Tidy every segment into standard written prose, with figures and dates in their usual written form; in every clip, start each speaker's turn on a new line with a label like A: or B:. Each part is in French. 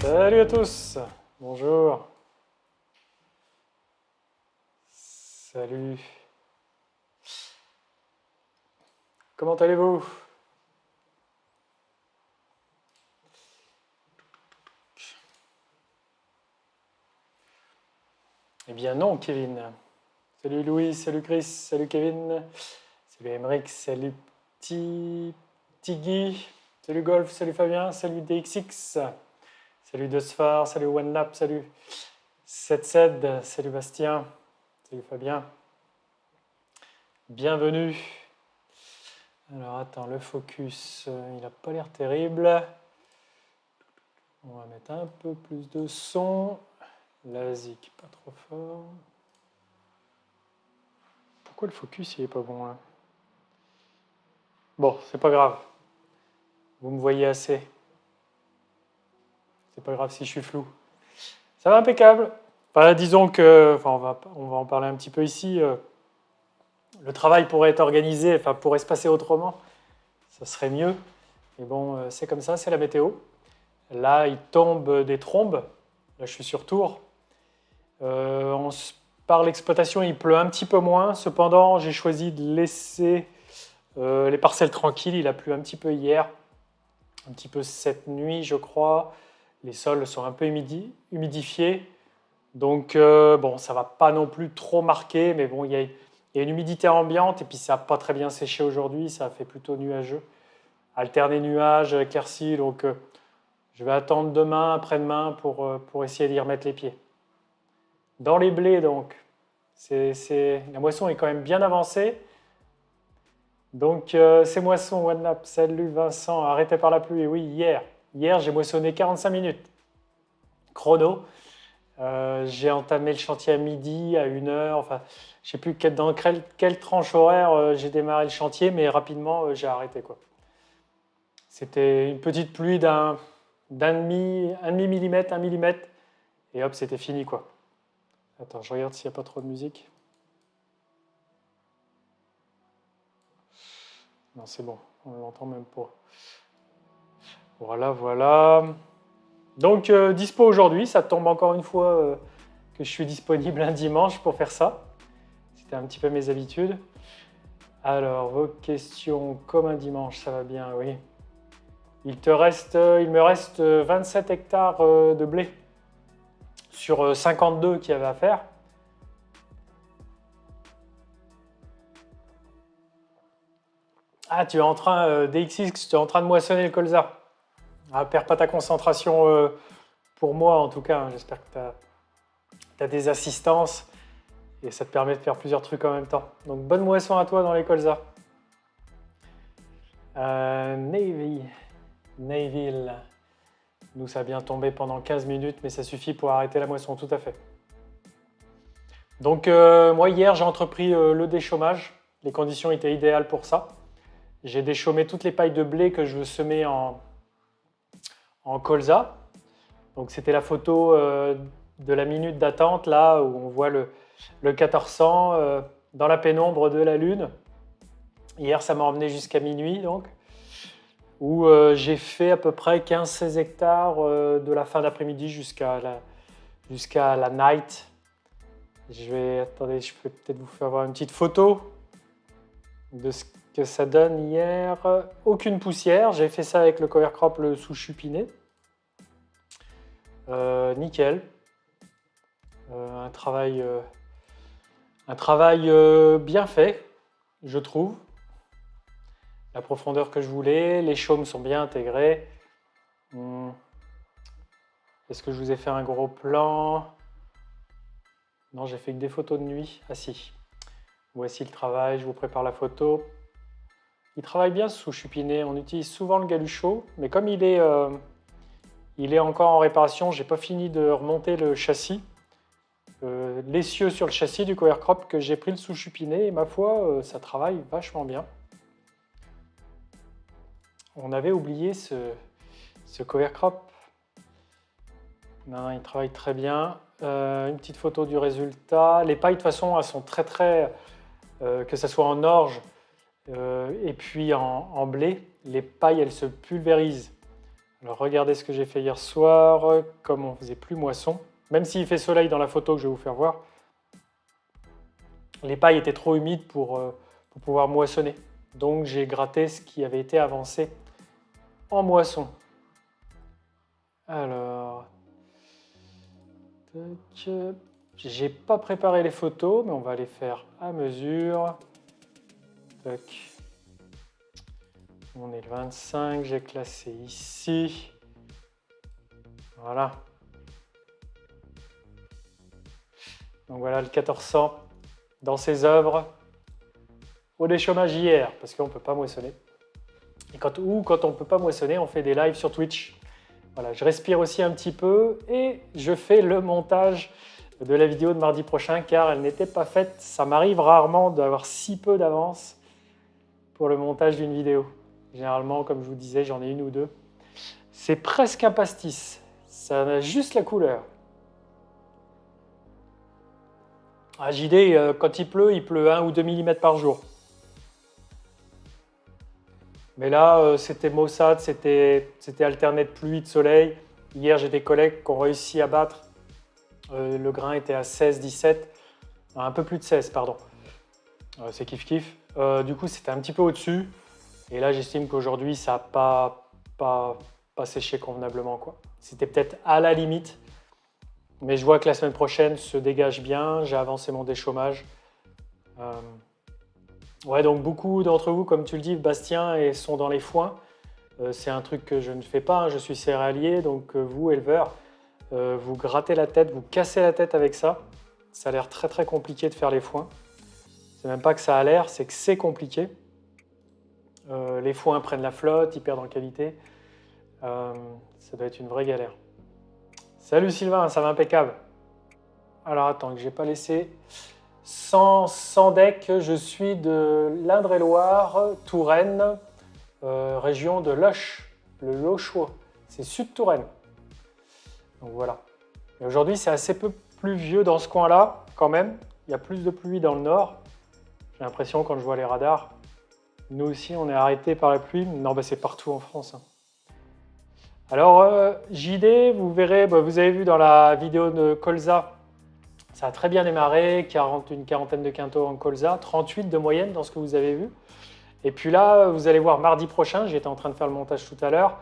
A: Salut à tous, bonjour, salut, comment allez-vous? Eh bien non, Kevin. Salut Louis, salut Chris, salut Kevin, salut Emeric, salut Tiggy, salut Golf, salut Fabien, salut DXX, salut Desphar, salut OneNap, salut 7 salut Bastien, salut Fabien, bienvenue. Alors attends, le focus, il n'a pas l'air terrible. On va mettre un peu plus de son. La zik, pas trop fort. Pourquoi le focus il est pas bon là? Bon, c'est pas grave. Vous me voyez assez. C'est pas grave si je suis flou. Ça va impeccable. Enfin, disons que, enfin, on va en parler un petit peu ici. Le travail pourrait être organisé, enfin, pourrait se passer autrement. Ça serait mieux. Mais bon, c'est comme ça, c'est la météo. Là, il tombe des trombes. Là, je suis sur Tours. Par l'exploitation, il pleut un petit peu moins. Cependant, j'ai choisi de laisser les parcelles tranquilles. Il a plu un petit peu hier, un petit peu cette nuit, je crois. Les sols sont un peu humidifiés. Donc, bon, ça va pas non plus trop marquer, mais bon, il y a une humidité ambiante et puis ça n'a pas très bien séché aujourd'hui. Ça a fait plutôt nuageux. Alterner nuages, éclaircies. Donc, je vais attendre demain, après-demain pour essayer d'y remettre les pieds. Dans les blés, donc, la moisson est quand même bien avancée. Donc, ces moissons, OneUp, salut Vincent, arrêté par la pluie. Oui, hier. Hier, j'ai moissonné 45 minutes. Chrono. J'ai entamé le chantier à midi, à 1 heure. Enfin, je ne sais plus dans quelle tranche horaire j'ai démarré le chantier, mais rapidement, j'ai arrêté, quoi. C'était une petite pluie d'un demi millimètre, 1 millimètre. Et hop, c'était fini, quoi. Attends, je regarde s'il n'y a pas trop de musique. Non, c'est bon, on l'entend même pas. Voilà, voilà. Donc, dispo aujourd'hui, ça tombe encore une fois que je suis disponible un dimanche pour faire ça. C'était un petit peu mes habitudes. Alors, vos questions, comme un dimanche, ça va bien, oui. Il me reste 27 hectares de blé sur 52 qu'il y avait à faire. Ah, tu es en train, DXX, tu es en train de moissonner le colza. Ah, perds pas ta concentration pour moi en tout cas. Hein. J'espère que tu as des assistances et ça te permet de faire plusieurs trucs en même temps. Donc bonne moisson à toi dans les colzas. Naville. Nous, ça a bien tombé pendant 15 minutes, mais ça suffit pour arrêter la moisson, tout à fait. Donc moi, hier, j'ai entrepris le déchômage. Les conditions étaient idéales pour ça. J'ai déchômé toutes les pailles de blé que je veux semer en colza. Donc c'était la photo de la minute d'attente, là, où on voit le 1400 dans la pénombre de la lune. Hier, ça m'a emmené jusqu'à minuit, donc, où j'ai fait à peu près 15-16 hectares de la fin d'après-midi jusqu'à la night. Attendez, je peux peut-être vous faire voir une petite photo de ce que ça donne hier. Aucune poussière, j'ai fait ça avec le cover crop, le sous-chupiné. Nickel. Un travail bien fait, je trouve. La profondeur que je voulais, les chaumes sont bien intégrés. Est-ce que je vous ai fait un gros plan? Non, j'ai fait que des photos de nuit. Ah si. Voici le travail, je vous prépare la photo. Il travaille bien ce sous-chupiné. On utilise souvent le galuchot, mais comme il est encore en réparation, j'ai pas fini de remonter le châssis. L'essieu sur le châssis du cover crop que j'ai pris le sous-chupiné et ma foi, ça travaille vachement bien. On avait oublié ce cover crop. Non, il travaille très bien. Une petite photo du résultat. Les pailles, de toute façon, elles sont très, que ce soit en orge et puis en blé, les pailles, elles se pulvérisent Alors regardez ce que j'ai fait hier soir, comme on faisait plus moisson. Même s'il fait soleil dans la photo que je vais vous faire voir, les pailles étaient trop humides pour pouvoir moissonner. Donc j'ai gratté ce qui avait été avancé en moisson. Alors, tac. J'ai pas préparé les photos, mais on va les faire à mesure. Tac. On est le 25, j'ai classé ici. Voilà. Donc voilà le 1400 dans ses œuvres. Au déchômage hier, parce qu'on ne peut pas moissonner. Et quand on ne peut pas moissonner, on fait des lives sur Twitch. Voilà, je respire aussi un petit peu et je fais le montage de la vidéo de mardi prochain car elle n'était pas faite. Ça m'arrive rarement d'avoir si peu d'avance pour le montage d'une vidéo. Généralement, comme je vous disais, j'en ai une ou deux. C'est presque un pastis. Ça a juste la couleur. À JD, quand il pleut 1 ou 2 mm par jour. Mais là, c'était maussade, c'était alterné de pluie, de soleil. Hier, j'ai des collègues qui ont réussi à battre. Le grain était à 16, 17. Un peu plus de 16, pardon. C'est kiff-kiff. Du coup, c'était un petit peu au-dessus. Et là, j'estime qu'aujourd'hui, ça n'a pas séché convenablement, quoi. C'était peut-être à la limite. Mais je vois que la semaine prochaine se dégage bien. J'ai avancé mon déchômage. Ouais, donc beaucoup d'entre vous, comme tu le dis, Bastien, sont dans les foins. C'est un truc que je ne fais pas, hein. Je suis céréalier, donc vous, éleveurs, vous grattez la tête, vous cassez la tête avec ça. Ça a l'air très très compliqué de faire les foins. C'est même pas que ça a l'air, c'est que c'est compliqué. Les foins prennent la flotte, ils perdent en qualité. Ça doit être une vraie galère. Salut Sylvain, ça va impeccable. Alors attends, que j'ai pas laissé... Sans deck, je suis de l'Indre-et-Loire, Touraine, région de Loches, le Lochois. C'est Sud-Touraine. Donc voilà. Et aujourd'hui, c'est assez peu pluvieux dans ce coin-là, quand même. Il y a plus de pluie dans le nord. J'ai l'impression, quand je vois les radars, nous aussi, on est arrêté par la pluie. Non, c'est partout en France, hein. Alors, JD, vous verrez, vous avez vu dans la vidéo de Colza, ça a très bien démarré, une quarantaine de quintaux en colza, 38 de moyenne dans ce que vous avez vu. Et puis là, vous allez voir mardi prochain, j'étais en train de faire le montage tout à l'heure,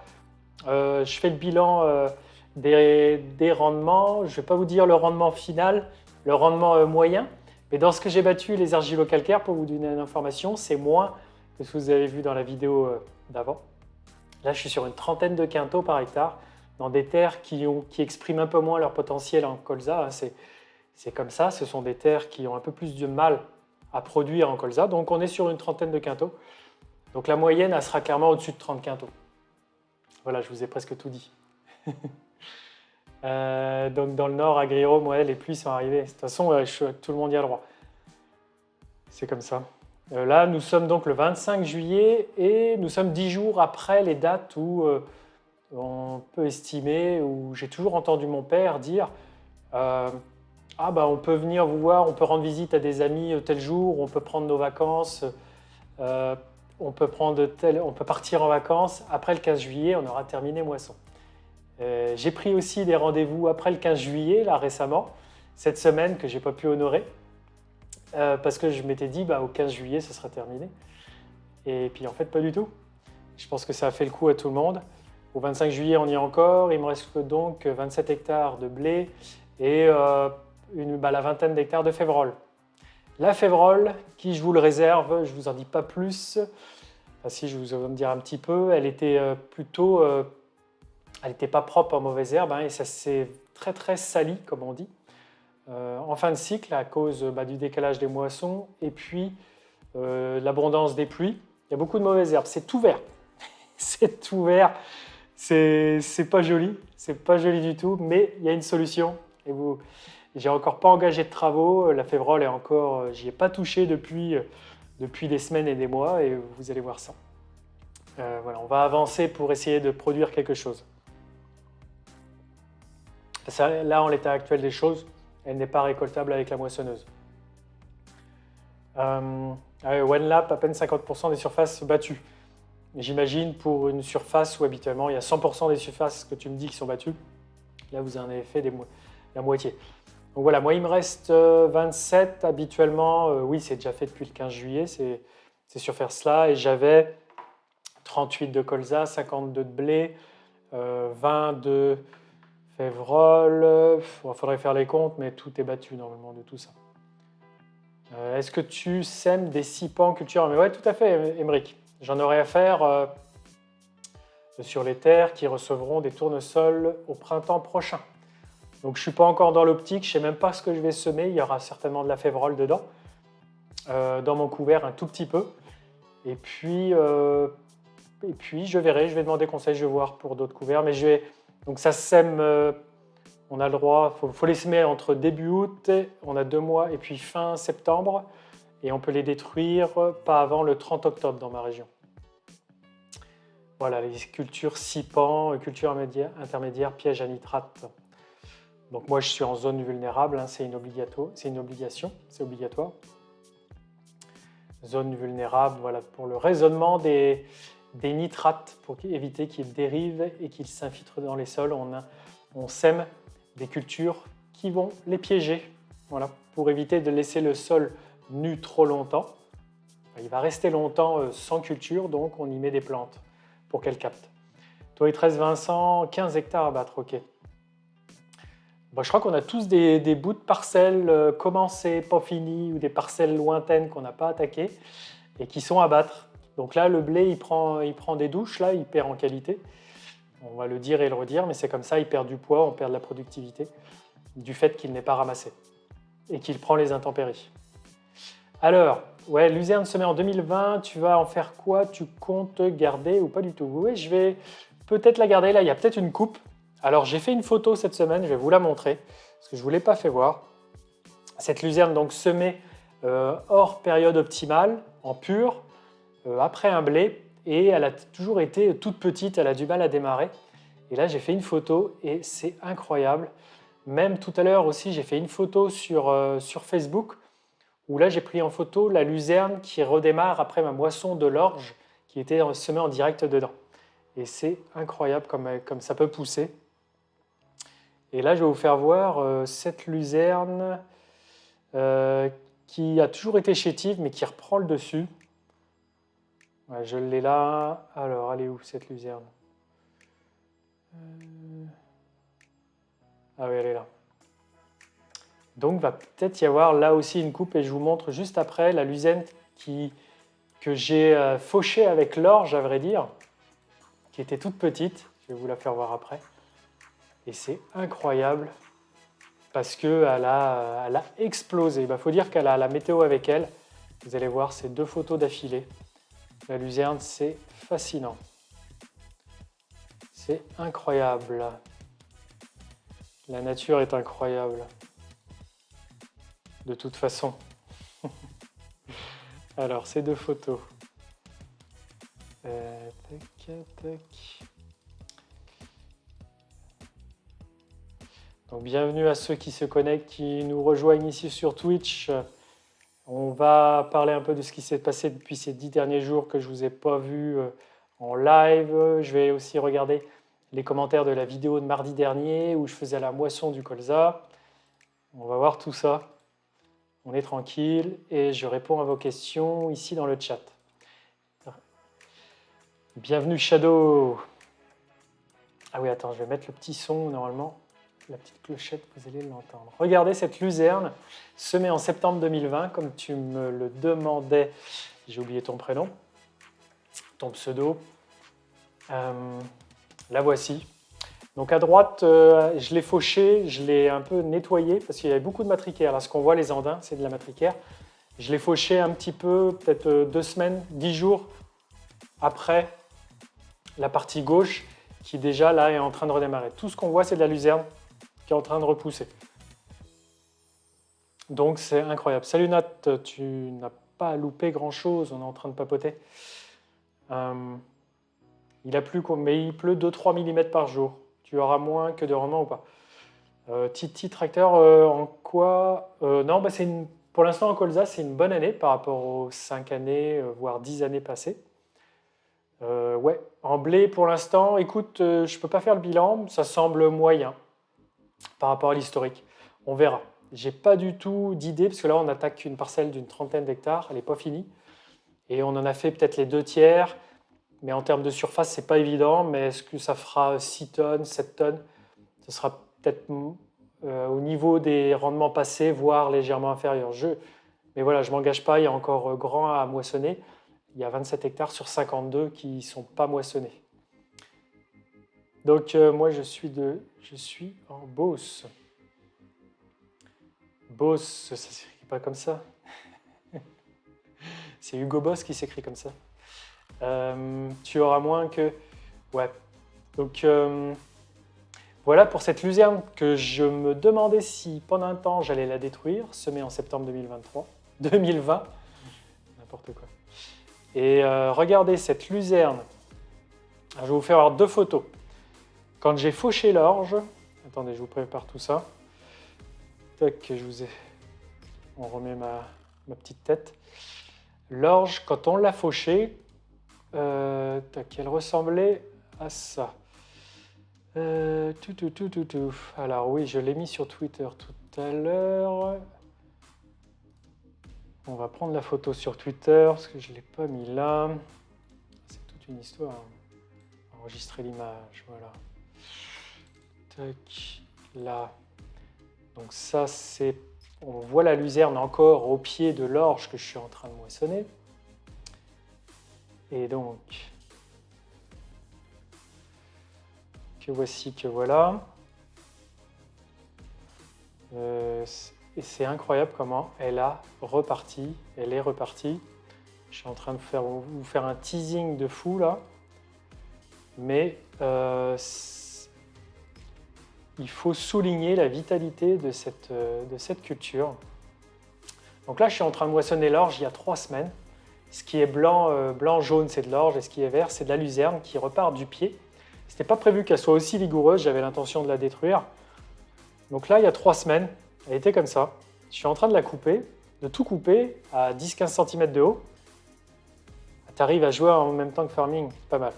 A: je fais le bilan des rendements. Je ne vais pas vous dire le rendement final, le rendement moyen, mais dans ce que j'ai battu, les argilo-calcaires, pour vous donner une information, c'est moins que ce que vous avez vu dans la vidéo d'avant. Là, je suis sur une trentaine de quintaux par hectare, dans des terres qui expriment un peu moins leur potentiel en colza. C'est comme ça, ce sont des terres qui ont un peu plus de mal à produire en colza. Donc on est sur une trentaine de quintaux. Donc la moyenne, elle sera clairement au-dessus de 30 quintaux. Voilà, je vous ai presque tout dit. Donc dans le nord, à Griro, ouais, les pluies sont arrivées. De toute façon, tout le monde y a le droit. C'est comme ça. Là, nous sommes donc le 25 juillet et nous sommes 10 jours après les dates où on peut estimer, où j'ai toujours entendu mon père dire on peut venir vous voir, on peut rendre visite à des amis tel jour, on peut prendre nos vacances, on peut partir en vacances. Après le 15 juillet, on aura terminé moisson. J'ai pris aussi des rendez-vous après le 15 juillet, là récemment, cette semaine que je n'ai pas pu honorer, parce que je m'étais dit au 15 juillet, ça sera terminé. Et puis en fait, pas du tout. Je pense que ça a fait le coup à tout le monde. Au 25 juillet, on y est encore. Il me reste donc 27 hectares de blé et la vingtaine d'hectares de févrole. La févrole, qui je vous le réserve, je ne vous en dis pas plus. Enfin, si, je vous en dire un petit peu. Elle était plutôt... elle n'était pas propre en mauvaises herbes, et ça s'est très très sali, comme on dit, en fin de cycle à cause du décalage des moissons et puis l'abondance des pluies. Il y a beaucoup de mauvaises herbes. C'est tout vert. C'est tout vert. C'est pas joli. C'est pas joli du tout, mais il y a une solution. Et j'ai encore pas engagé de travaux. La févrole est encore... j'y ai pas touché depuis des semaines et des mois et vous allez voir ça. Voilà, on va avancer pour essayer de produire quelque chose. Là, en l'état actuel des choses, elle n'est pas récoltable avec la moissonneuse. OneLap, à peine 50% des surfaces battues. J'imagine pour une surface où habituellement il y a 100% des surfaces que tu me dis qui sont battues. Là, vous en avez fait la moitié. Donc voilà, moi il me reste 27 habituellement. Oui, c'est déjà fait depuis le 15 juillet, c'est sur faire cela. Et j'avais 38 de colza, 52 de blé, 20 de févrole. Il faudrait faire les comptes, mais tout est battu normalement de tout ça. Est-ce que tu sèmes des cipans en culture? Mais ouais, tout à fait, Émeric. J'en aurai à faire sur les terres qui recevront des tournesols au printemps prochain. Donc je ne suis pas encore dans l'optique, je ne sais même pas ce que je vais semer. Il y aura certainement de la févrole dedans, dans mon couvert un tout petit peu. Et puis je verrai, je vais demander conseil, je vais voir pour d'autres couverts. Mais donc ça sème, on a le droit, il faut les semer entre début août, on a 2 mois, et puis fin septembre. Et on peut les détruire pas avant le 30 octobre dans ma région. Voilà, les cultures cipans, culture intermédiaire, piège à nitrate. Donc moi je suis en zone vulnérable, hein, c'est une obligation, c'est obligatoire. Zone vulnérable, voilà, pour le raisonnement des nitrates, pour éviter qu'ils dérivent et qu'ils s'infiltrent dans les sols, on sème des cultures qui vont les piéger, voilà, pour éviter de laisser le sol nu trop longtemps. Il va rester longtemps sans culture, donc on y met des plantes pour qu'elles captent. Toi, il te reste Vincent, 15 hectares à battre, ok. Bon, je crois qu'on a tous des bouts de parcelles commencées, pas finies, ou des parcelles lointaines qu'on n'a pas attaquées et qui sont à battre. Donc là, le blé, il prend des douches, là, il perd en qualité. On va le dire et le redire, mais c'est comme ça, il perd du poids, on perd de la productivité du fait qu'il n'est pas ramassé et qu'il prend les intempéries. Alors, ouais, luzerne semée en 2020, tu vas en faire quoi? Tu comptes garder ou pas du tout? Oui, je vais peut-être la garder. Là, il y a peut-être une coupe. Alors, j'ai fait une photo cette semaine, je vais vous la montrer, parce que je ne vous l'ai pas fait voir. Cette luzerne, donc semée hors période optimale, en pur, après un blé, et elle a toujours été toute petite, elle a du mal à démarrer. Et là, j'ai fait une photo et c'est incroyable. Même tout à l'heure aussi, j'ai fait une photo sur Facebook, où là, j'ai pris en photo la luzerne qui redémarre après ma moisson de l'orge, qui était semée en direct dedans. Et c'est incroyable comme ça peut pousser. Et là, je vais vous faire voir cette luzerne qui a toujours été chétive, mais qui reprend le dessus. Ouais, je l'ai là. Alors, elle est où cette luzerne? Ah oui, elle est là. Donc, va peut-être y avoir là aussi une coupe, et je vous montre juste après la luzerne que j'ai fauchée avec l'orge, à vrai dire, qui était toute petite. Je vais vous la faire voir après. Et c'est incroyable parce qu'elle a explosé. Il faut dire qu'elle a la météo avec elle. Vous allez voir ces 2 photos d'affilée. La luzerne, c'est fascinant. C'est incroyable. La nature est incroyable. De toute façon. Alors, ces 2 photos. Tac, tac. Donc, bienvenue à ceux qui se connectent, qui nous rejoignent ici sur Twitch. On va parler un peu de ce qui s'est passé depuis ces 10 derniers jours que je ne vous ai pas vu en live. Je vais aussi regarder les commentaires de la vidéo de mardi dernier où je faisais la moisson du colza. On va voir tout ça. On est tranquille et je réponds à vos questions ici dans le chat. Bienvenue Shadow. Ah oui, attends, je vais mettre le petit son normalement. La petite clochette, vous allez l'entendre. Regardez cette luzerne semée en septembre 2020, comme tu me le demandais. J'ai oublié ton prénom, ton pseudo. La voici. Donc à droite, je l'ai fauchée, je l'ai un peu nettoyée parce qu'il y avait beaucoup de matricaire. Là, ce qu'on voit, les andins, c'est de la matricaire. Je l'ai fauchée un petit peu, peut-être 2 semaines, 10 jours après la partie gauche qui déjà là est en train de redémarrer. Tout ce qu'on voit, c'est de la luzerne qui est en train de repousser. Donc c'est incroyable. Salut Nat, tu n'as pas loupé grand-chose, on est en train de papoter. Il a plu, mais il pleut 2-3 mm par jour. Tu auras moins que de rendement ou pas? Titi Tracteur, en quoi Non, bah pour l'instant en colza, c'est une bonne année par rapport aux 5 années, voire 10 années passées. Ouais, en blé pour l'instant, écoute, je ne peux pas faire le bilan, ça semble moyen par rapport à l'historique. On verra. J'ai pas du tout d'idée, parce que là, on attaque une parcelle d'une 30aine d'hectares, elle n'est pas finie. Et on en a fait peut-être les 2 tiers, mais en termes de surface, c'est pas évident. Mais est-ce que ça fera 6 tonnes, 7 tonnes? Ce sera peut-être au niveau des rendements passés, voire légèrement inférieur. Mais voilà, je ne m'engage pas, il y a encore grand à moissonner. Il y a 27 hectares sur 52 qui ne sont pas moissonnés. Donc moi, je suis en Beauce. Beauce, ça ne s'écrit pas comme ça. C'est Hugo Boss qui s'écrit comme ça. Tu auras moins que... Ouais. Donc voilà pour cette luzerne que je me demandais si pendant un temps j'allais la détruire, semée en septembre 2020, n'importe quoi. Et regardez cette luzerne. Je vais vous faire voir 2 photos. Quand j'ai fauché l'orge, attendez, je vous prépare tout ça. Tac, on remet ma petite tête. L'orge, quand on l'a fauchée, tac, elle ressemblait à ça. Alors oui, je l'ai mis sur Twitter tout à l'heure. On va prendre la photo sur Twitter parce que je ne l'ai pas mis là. C'est toute une histoire. Enregistrer l'image, voilà. Tac, là. Donc ça, c'est... On voit la luzerne encore au pied de l'orge que je suis en train de moissonner. Et donc... que voici, que voilà. Et c'est incroyable comment elle est repartie. Je suis en train de vous faire un teasing de fou là. Mais il faut souligner la vitalité de cette culture. Donc là, je suis en train de moissonner l'orge il y a 3 semaines. Ce qui est blanc-jaune, c'est de l'orge, et ce qui est vert, c'est de la luzerne qui repart du pied. Ce n'était pas prévu qu'elle soit aussi vigoureuse, j'avais l'intention de la détruire. Donc là, il y a 3 semaines, elle était comme ça. Je suis en train de la couper, de tout couper à 10-15 cm de haut. Tu arrives à jouer en même temps que farming, pas mal.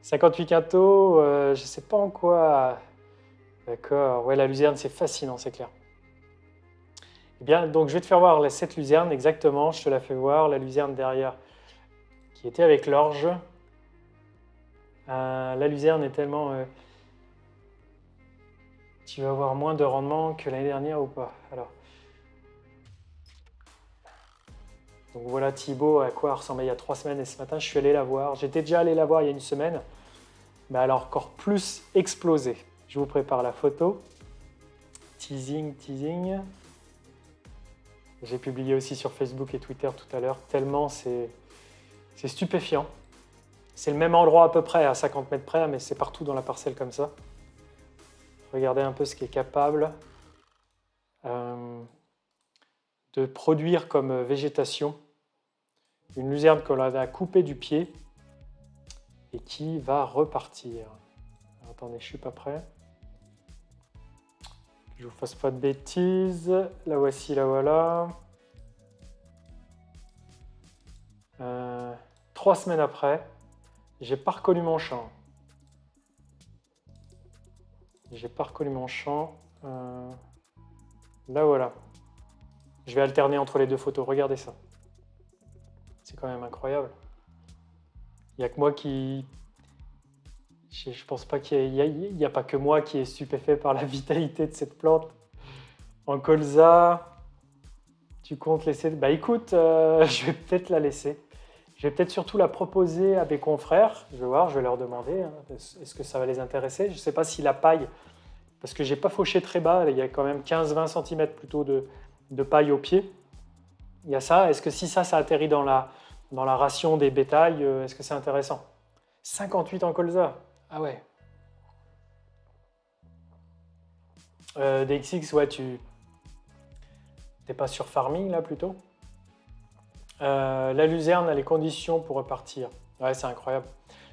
A: 58 quintaux, je ne sais pas en quoi. D'accord, ouais, la luzerne, c'est fascinant, c'est clair. Eh bien, donc je vais te faire voir cette luzerne exactement, je te la fais voir, la luzerne derrière qui était avec l'orge. La luzerne est tellement... tu vas avoir moins de rendement que l'année dernière ou pas? Alors. Donc voilà Thibaut à quoi elle ressemblait il y a 3 semaines et ce matin je suis allé la voir. J'étais déjà allé la voir il y a une semaine, mais elle a encore plus explosé. Je vous prépare la photo. Teasing. J'ai publié aussi sur Facebook et Twitter tout à l'heure, tellement c'est stupéfiant. C'est le même endroit à peu près, à 50 mètres près, mais c'est partout dans la parcelle comme ça. Regardez un peu ce qui est capable de produire comme végétation. Une luzerne qu'on a coupée du pied et qui va repartir. Alors, attendez, je ne suis pas prêt. Que je ne vous fasse pas de bêtises. La voici, la voilà. 3 semaines après, j'ai pas reconnu mon champ. Là voilà. Je vais alterner entre les 2 photos. Regardez ça. C'est quand même incroyable. Il n'y a que moi qui... Je pense pas qu'il y a pas que moi qui est stupéfait par la vitalité de cette plante. En colza, tu comptes laisser... Bah écoute, je vais peut-être la laisser. Je vais peut-être surtout la proposer à mes confrères. Je vais voir, je vais leur demander. Est-ce que ça va les intéresser? Je ne sais pas si la paille... Parce que je n'ai pas fauché très bas. Il y a quand même 15-20 cm plutôt de paille au pied. Il y a ça. Est-ce que si ça atterrit dans la ration des bétails, est-ce que c'est intéressant? 58 en colza. Ah ouais. DXX, ouais, tu n'es pas sur farming là plutôt? La luzerne a les conditions pour repartir. Ouais, c'est incroyable.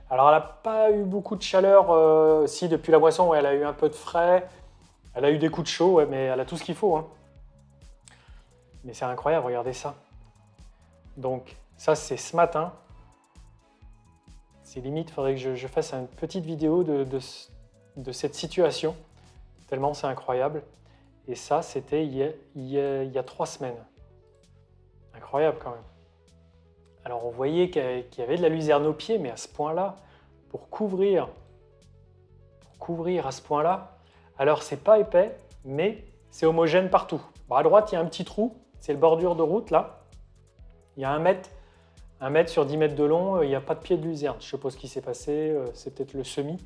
A: Alors, elle n'a pas eu beaucoup de chaleur. Si, depuis la moisson, ouais, elle a eu un peu de frais. Elle a eu des coups de chaud, ouais, mais elle a tout ce qu'il faut. Hein. Mais c'est incroyable, regardez ça. Donc, ça, c'est ce matin. C'est limite, il faudrait que je fasse une petite vidéo de cette situation, tellement c'est incroyable. Et ça, c'était il y a 3 semaines. Incroyable quand même. Alors on voyait qu'il y avait de la luzerne au pied, mais à ce point-là, pour couvrir à ce point-là, alors c'est pas épais, mais c'est homogène partout. Bon, à droite, il y a un petit trou, c'est le bordure de route là. Il y a 1 mètre sur 10 mètres de long, il n'y a pas de pied de luzerne. Je ne sais pas ce qui s'est passé, c'est peut-être le semis,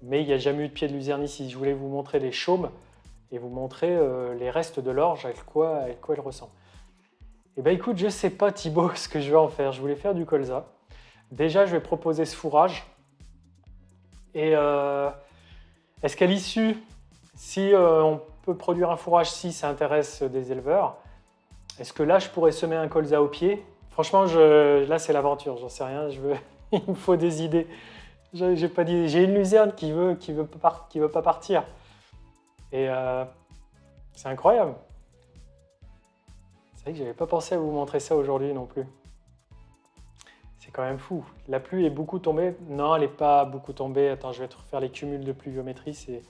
A: mais il n'y a jamais eu de pied de luzerne ici. Je voulais vous montrer les chaumes et vous montrer les restes de l'orge, avec quoi elle ressemble. Eh bien écoute, je ne sais pas Thibaut ce que je vais en faire. Je voulais faire du colza. Déjà, je vais proposer ce fourrage. Et est-ce qu'à l'issue, si on peut produire un fourrage, si ça intéresse des éleveurs, est-ce que là, je pourrais semer un colza au pied? Franchement, là, c'est l'aventure. J'en sais rien. Il me faut des idées. J'ai pas dit. J'ai une luzerne qui veut pas partir. Et c'est incroyable. C'est vrai que j'avais pas pensé à vous montrer ça aujourd'hui non plus. C'est quand même fou. La pluie est beaucoup tombée. Non, elle n'est pas beaucoup tombée. Attends, je vais te refaire les cumuls de pluviométrie. C'est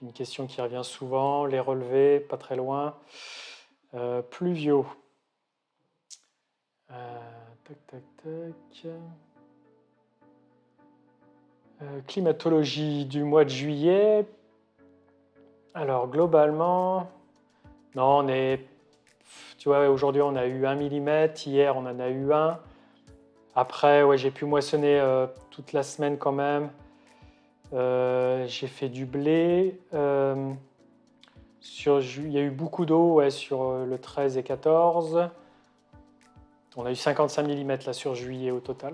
A: une question qui revient souvent. Les relevés, pas très loin. Pluvio. Tac. Climatologie du mois de juillet. Alors, globalement, non, tu vois, aujourd'hui, on a eu 1 mm. Hier, on en a eu 1. Après, ouais, j'ai pu moissonner toute la semaine quand même. J'ai fait du blé. Il y a eu beaucoup d'eau ouais, sur le 13 et 14. On a eu 55 mm là, sur juillet au total.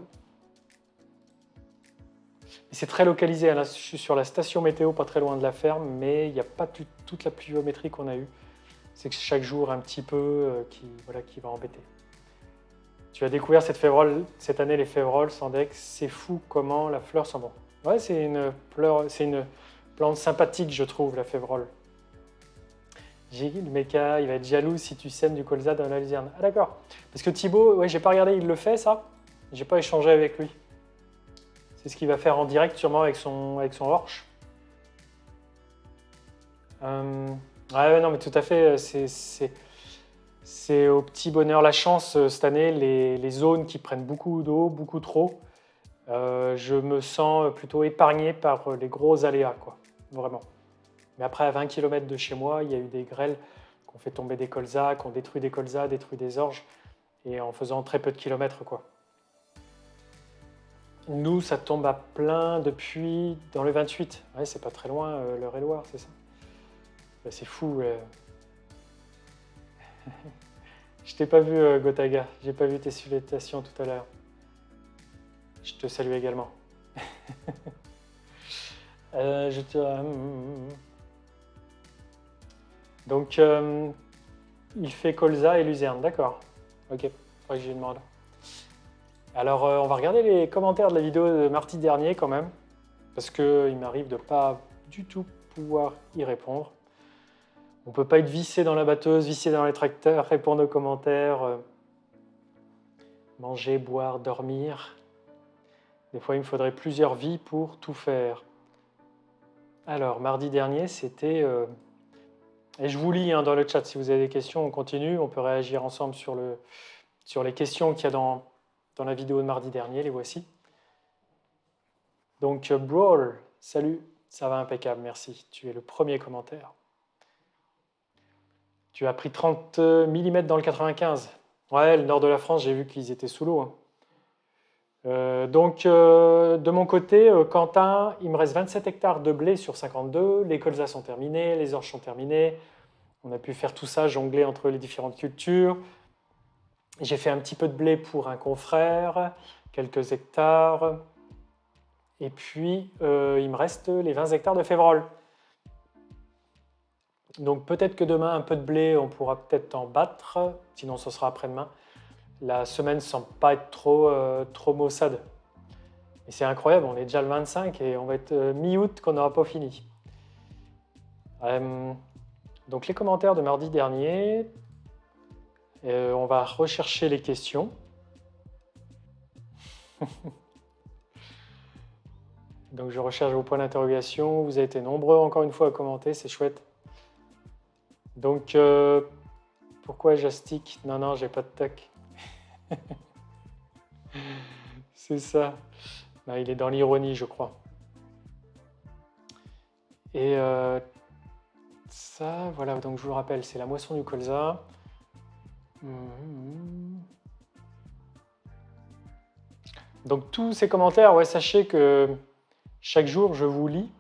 A: Et c'est très localisé. Hein. Là, je suis sur la station météo, pas très loin de la ferme, mais il n'y a pas toute la pluviométrie qu'on a eue. C'est que chaque jour, un petit peu qui va embêter. Tu as découvert cette année les févroles sans dex. C'est fou comment la fleur sent bon. Ouais, c'est une plante sympathique, je trouve, la févrole. Le méca, il va être jaloux si tu sèmes du colza dans la luzerne. Ah d'accord. Parce que Thibaut, ouais, j'ai pas regardé, il le fait ça. J'ai pas échangé avec lui. C'est ce qu'il va faire en direct sûrement avec son Horsch. Ouais, non, mais tout à fait. C'est au petit bonheur la chance cette année. Les zones qui prennent beaucoup d'eau, beaucoup trop. Je me sens plutôt épargné par les gros aléas, quoi. Vraiment. Mais après, à 20 km de chez moi, il y a eu des grêles qui ont fait tomber des colzas, qui ont détruit des colzas, détruit des orges, et en faisant très peu de kilomètres, quoi. Nous, ça tombe à plein depuis dans le 28. Ouais, c'est pas très loin, l'Eure-et-Loir, c'est ça. Bah, c'est fou. Je t'ai pas vu, Gotaga. J'ai pas vu tes salutations tout à l'heure. Je te salue également. Donc, il fait colza et luzerne, d'accord. Ok, faudrait que je lui demande. Alors, on va regarder les commentaires de la vidéo de mardi dernier quand même, parce qu'il m'arrive de pas du tout pouvoir y répondre. On ne peut pas être vissé dans la batteuse, vissé dans les tracteurs, répondre aux commentaires, manger, boire, dormir. Des fois, il me faudrait plusieurs vies pour tout faire. Alors, mardi dernier, c'était... Et je vous lis hein, dans le chat, si vous avez des questions, on continue, on peut réagir ensemble sur les questions qu'il y a dans la vidéo de mardi dernier, les voici. Donc, Brawl, salut, ça va impeccable, merci. Tu es le premier commentaire. Tu as pris 30 mm dans le 95. Ouais, le nord de la France, j'ai vu qu'ils étaient sous l'eau. Hein. De mon côté, Quentin, il me reste 27 hectares de blé sur 52. Les colzas sont terminés, les orges sont terminés. On a pu faire tout ça, jongler entre les différentes cultures. J'ai fait un petit peu de blé pour un confrère, quelques hectares. Et puis, il me reste les 20 hectares de févrole. Donc peut-être que demain, un peu de blé, on pourra peut-être en battre. Sinon, ce sera après-demain. La semaine ne semble pas être trop maussade. Et c'est incroyable, on est déjà le 25 et on va être mi-août qu'on n'aura pas fini. Donc les commentaires de mardi dernier, on va rechercher les questions. Donc je recherche vos points d'interrogation. Vous avez été nombreux encore une fois à commenter, c'est chouette. Donc pourquoi j'astique? Non, non, j'ai pas de toc. C'est ça. Non, il est dans l'ironie, je crois. Et ça, voilà, donc je vous le rappelle, c'est la moisson du colza. Donc tous ces commentaires, ouais, sachez que chaque jour je vous lis,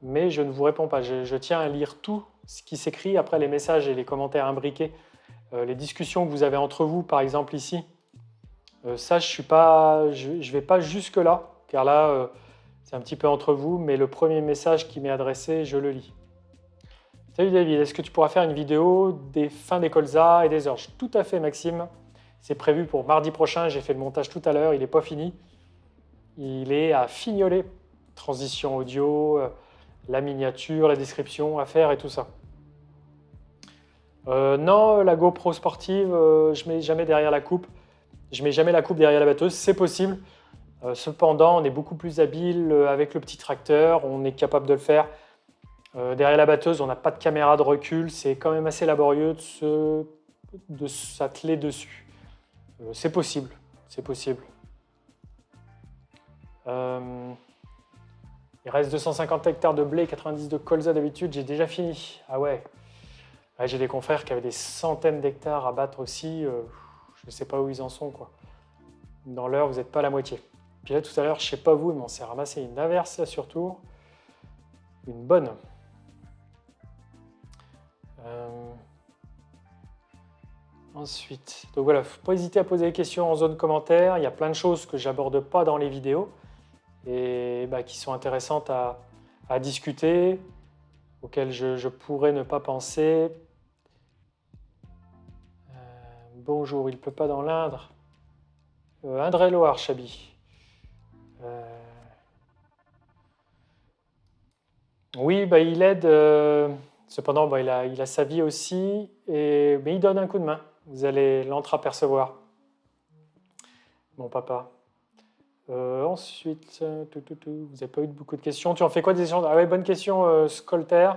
A: mais je ne vous réponds pas. Je tiens à lire tout ce qui s'écrit, après les messages et les commentaires imbriqués, les discussions que vous avez entre vous, par exemple ici. Ça, je vais pas jusque là, car là, c'est un petit peu entre vous, mais le premier message qui m'est adressé, je le lis. Salut David, est-ce que tu pourras faire une vidéo des fins des colzas et des orges? Tout à fait Maxime, c'est prévu pour mardi prochain, j'ai fait le montage tout à l'heure, il n'est pas fini. Il est à fignoler. Transition audio, la miniature, la description à faire et tout ça. Non, la GoPro sportive, je mets jamais derrière la coupe. Je mets jamais la coupe derrière la batteuse, c'est possible. Cependant, on est beaucoup plus habile avec le petit tracteur, on est capable de le faire. Derrière la batteuse, on n'a pas de caméra de recul, c'est quand même assez laborieux de s'atteler dessus. C'est possible, c'est possible. Il reste 250 hectares de blé, 90 de colza d'habitude, j'ai déjà fini. Ah ouais. J'ai des confrères qui avaient des centaines d'hectares à battre aussi. Je ne sais pas où ils en sont, quoi. Dans l'heure, vous n'êtes pas à la moitié. Puis là, tout à l'heure, je ne sais pas vous, mais on s'est ramassé une averse là surtout. Une bonne. Ensuite, donc voilà, faut pas hésiter à poser des questions en zone commentaire. Il y a plein de choses que j'aborde pas dans les vidéos et qui sont intéressantes à discuter, auxquelles je pourrais ne pas penser. Bonjour, il pleut pas dans l'Indre. Indre-et-Loire, Chabi. Oui, il aide. Cependant, il a sa vie aussi, mais il donne un coup de main. Vous allez l'entreapercevoir. Mon papa. Ensuite, vous n'avez pas eu beaucoup de questions. Tu en fais quoi des échanges? Ah ouais, bonne question, Scolter.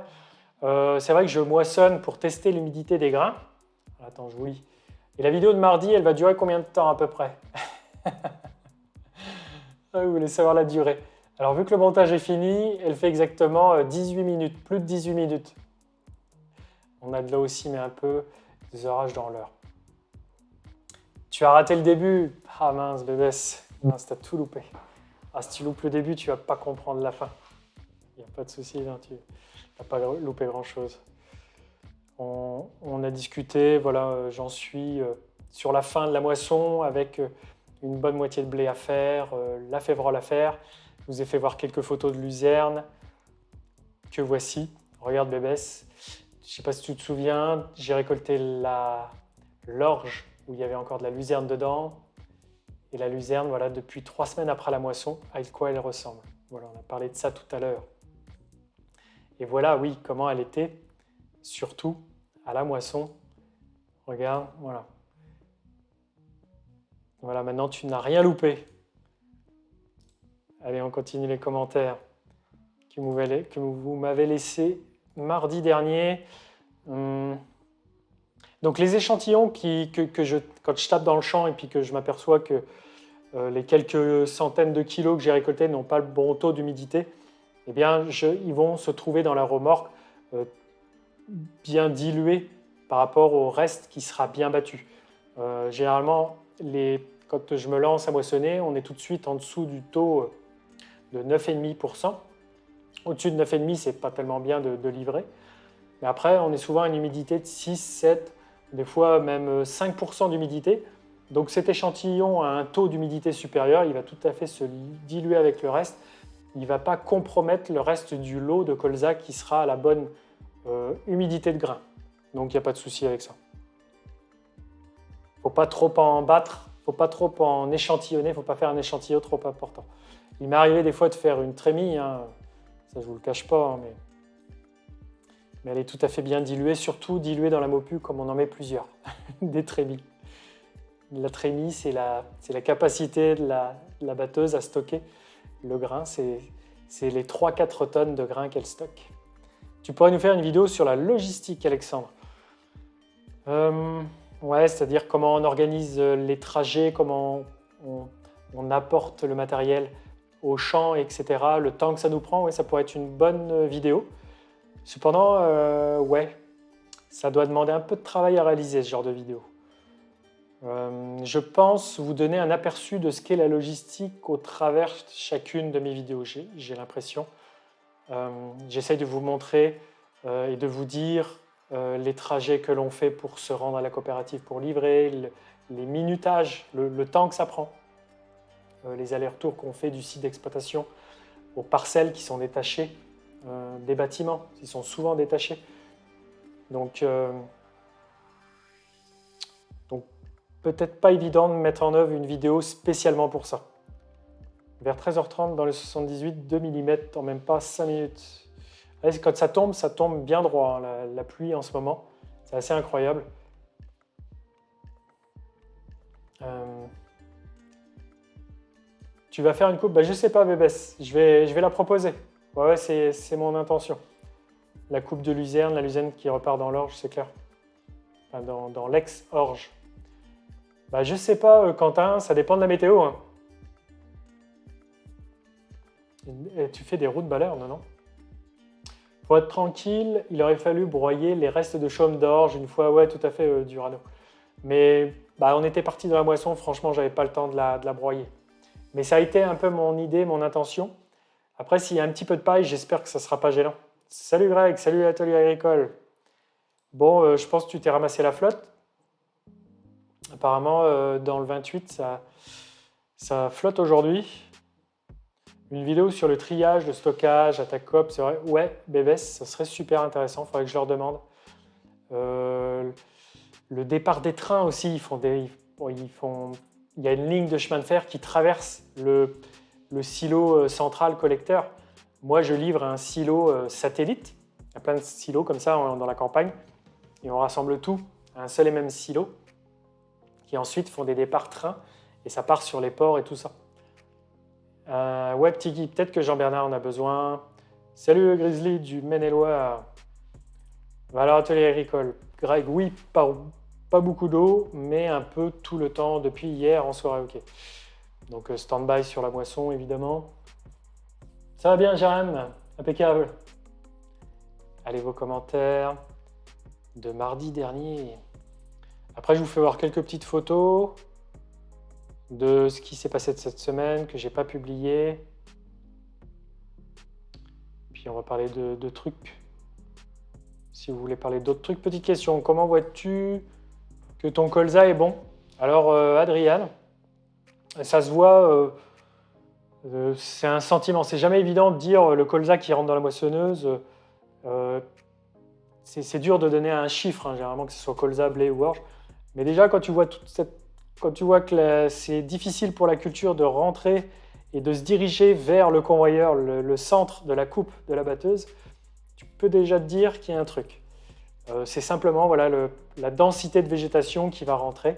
A: C'est vrai que je moissonne pour tester l'humidité des grains. Attends, je vous lis. Et la vidéo de mardi, elle va durer combien de temps à peu près? Vous voulez savoir la durée. Alors, vu que le montage est fini, elle fait exactement 18 minutes, plus de 18 minutes. On a de l'eau aussi, mais un peu des orages dans l'heure. Tu as raté le début. Ah mince, bébès. Mince, t'as tout loupé. Ah, si tu loupes le début, tu vas pas comprendre la fin. Il n'y a pas de souci, hein, tu n'as pas loupé grand-chose. On a discuté, voilà, j'en suis sur la fin de la moisson avec une bonne moitié de blé à faire, la févrole à faire. Je vous ai fait voir quelques photos de luzerne que voici. Regarde bébès. Je ne sais pas si tu te souviens, j'ai récolté l'orge où il y avait encore de la luzerne dedans. Et la luzerne, voilà, depuis 3 semaines après la moisson, à quoi elle ressemble. Voilà, on a parlé de ça tout à l'heure. Et voilà, oui, comment elle était, surtout à la moisson. Regarde, voilà. Voilà, maintenant tu n'as rien loupé. Allez, on continue les commentaires que vous m'avez laissés mardi dernier. Donc les échantillons quand je tape dans le champ et puis que je m'aperçois que les quelques centaines de kilos que j'ai récoltés n'ont pas le bon taux d'humidité, eh bien, ils vont se trouver dans la remorque bien dilués par rapport au reste qui sera bien battu. Généralement, quand je me lance à moissonner, on est tout de suite en dessous du taux de 9,5%. Au-dessus de 9,5%, c'est pas tellement bien de livrer. Mais après, on est souvent à une humidité de 6, 7, des fois même 5% d'humidité. Donc cet échantillon a un taux d'humidité supérieur, il va tout à fait se diluer avec le reste. Il ne va pas compromettre le reste du lot de colza qui sera à la bonne humidité de grain. Donc il n'y a pas de souci avec ça. Il ne faut pas trop en battre, il ne faut pas trop en échantillonner, il ne faut pas faire un échantillon trop important. Il m'est arrivé des fois de faire une trémie, hein, ça je ne vous le cache pas, hein, mais elle est tout à fait bien diluée, surtout diluée dans la mopu comme on en met plusieurs, des trémies. La trémie, c'est la capacité de la batteuse à stocker le grain, c'est C'est les 3-4 tonnes de grains qu'elle stocke. Tu pourrais nous faire une vidéo sur la logistique, Alexandre. Ouais, c'est-à-dire comment on organise les trajets, comment on apporte le matériel au champ, etc. Le temps que ça nous prend, ouais, ça pourrait être une bonne vidéo. Cependant, ouais, ça doit demander un peu de travail à réaliser ce genre de vidéo. Je pense vous donner un aperçu de ce qu'est la logistique au travers chacune de mes vidéos, j'ai l'impression. J'essaye de vous montrer et de vous dire les trajets que l'on fait pour se rendre à la coopérative pour livrer, les minutages, le temps que ça prend, les allers-retours qu'on fait du site d'exploitation aux parcelles qui sont détachées des bâtiments, qui sont souvent détachés. Donc peut-être pas évident de mettre en œuvre une vidéo spécialement pour ça. Vers 13h30 dans le 78, 2 mm en même pas 5 minutes. Quand ça tombe bien droit, hein, la pluie en ce moment. C'est assez incroyable. Tu vas faire une coupe? Je ne sais pas, Bébès. Je vais la proposer. Ouais, c'est mon intention. La coupe de luzerne, la luzerne qui repart dans l'orge, c'est clair. Enfin, dans l'ex-orge. Je sais pas, Quentin, ça dépend de la météo. Hein. Et tu fais des routes baleurs, non? Pour être tranquille, il aurait fallu broyer les restes de chaume d'orge une fois, ouais, tout à fait, Durano. Mais on était parti dans la moisson, franchement, j'avais pas le temps de la broyer. Mais ça a été un peu mon idée, mon intention. Après, s'il y a un petit peu de paille, j'espère que ça ne sera pas gênant. Salut Greg, salut l'atelier agricole. Bon, je pense que tu t'es ramassé la flotte. Apparemment, dans le 28, ça flotte aujourd'hui. Une vidéo sur le triage, le stockage, à ta coop, c'est vrai. Ouais, Bébès, ça serait super intéressant, il faudrait que je leur demande. Le départ des trains aussi, il y a une ligne de chemin de fer qui traverse le silo central collecteur. Moi, je livre un silo satellite. Il y a plein de silos comme ça dans la campagne. Et on rassemble tout à un seul et même silo qui ensuite font des départs trains et ça part sur les ports et tout ça. Ouais, petit Guy, peut-être que Jean-Bernard en a besoin. Salut Grizzly du Maine-et-Loire. Alors, atelier agricole. Greg, oui, pas beaucoup d'eau, mais un peu tout le temps depuis hier en soirée, ok. Donc stand-by sur la moisson, évidemment. Ça va bien, Jérém? Impeccable. Allez, vos commentaires de mardi dernier. Après, je vous fais voir quelques petites photos de ce qui s'est passé de cette semaine, que j'ai pas publié. Puis on va parler de trucs. Si vous voulez parler d'autres trucs, petite question. Comment vois-tu que ton colza est bon? Alors, Adriane, ça se voit, c'est un sentiment. C'est jamais évident de dire le colza qui rentre dans la moissonneuse. C'est dur de donner un chiffre, hein, généralement, que ce soit colza, blé ou orge. Mais déjà, quand tu vois que c'est difficile pour la culture de rentrer et de se diriger vers le convoyeur, le centre de la coupe de la batteuse, tu peux déjà te dire qu'il y a un truc. C'est simplement voilà, la densité de végétation qui va rentrer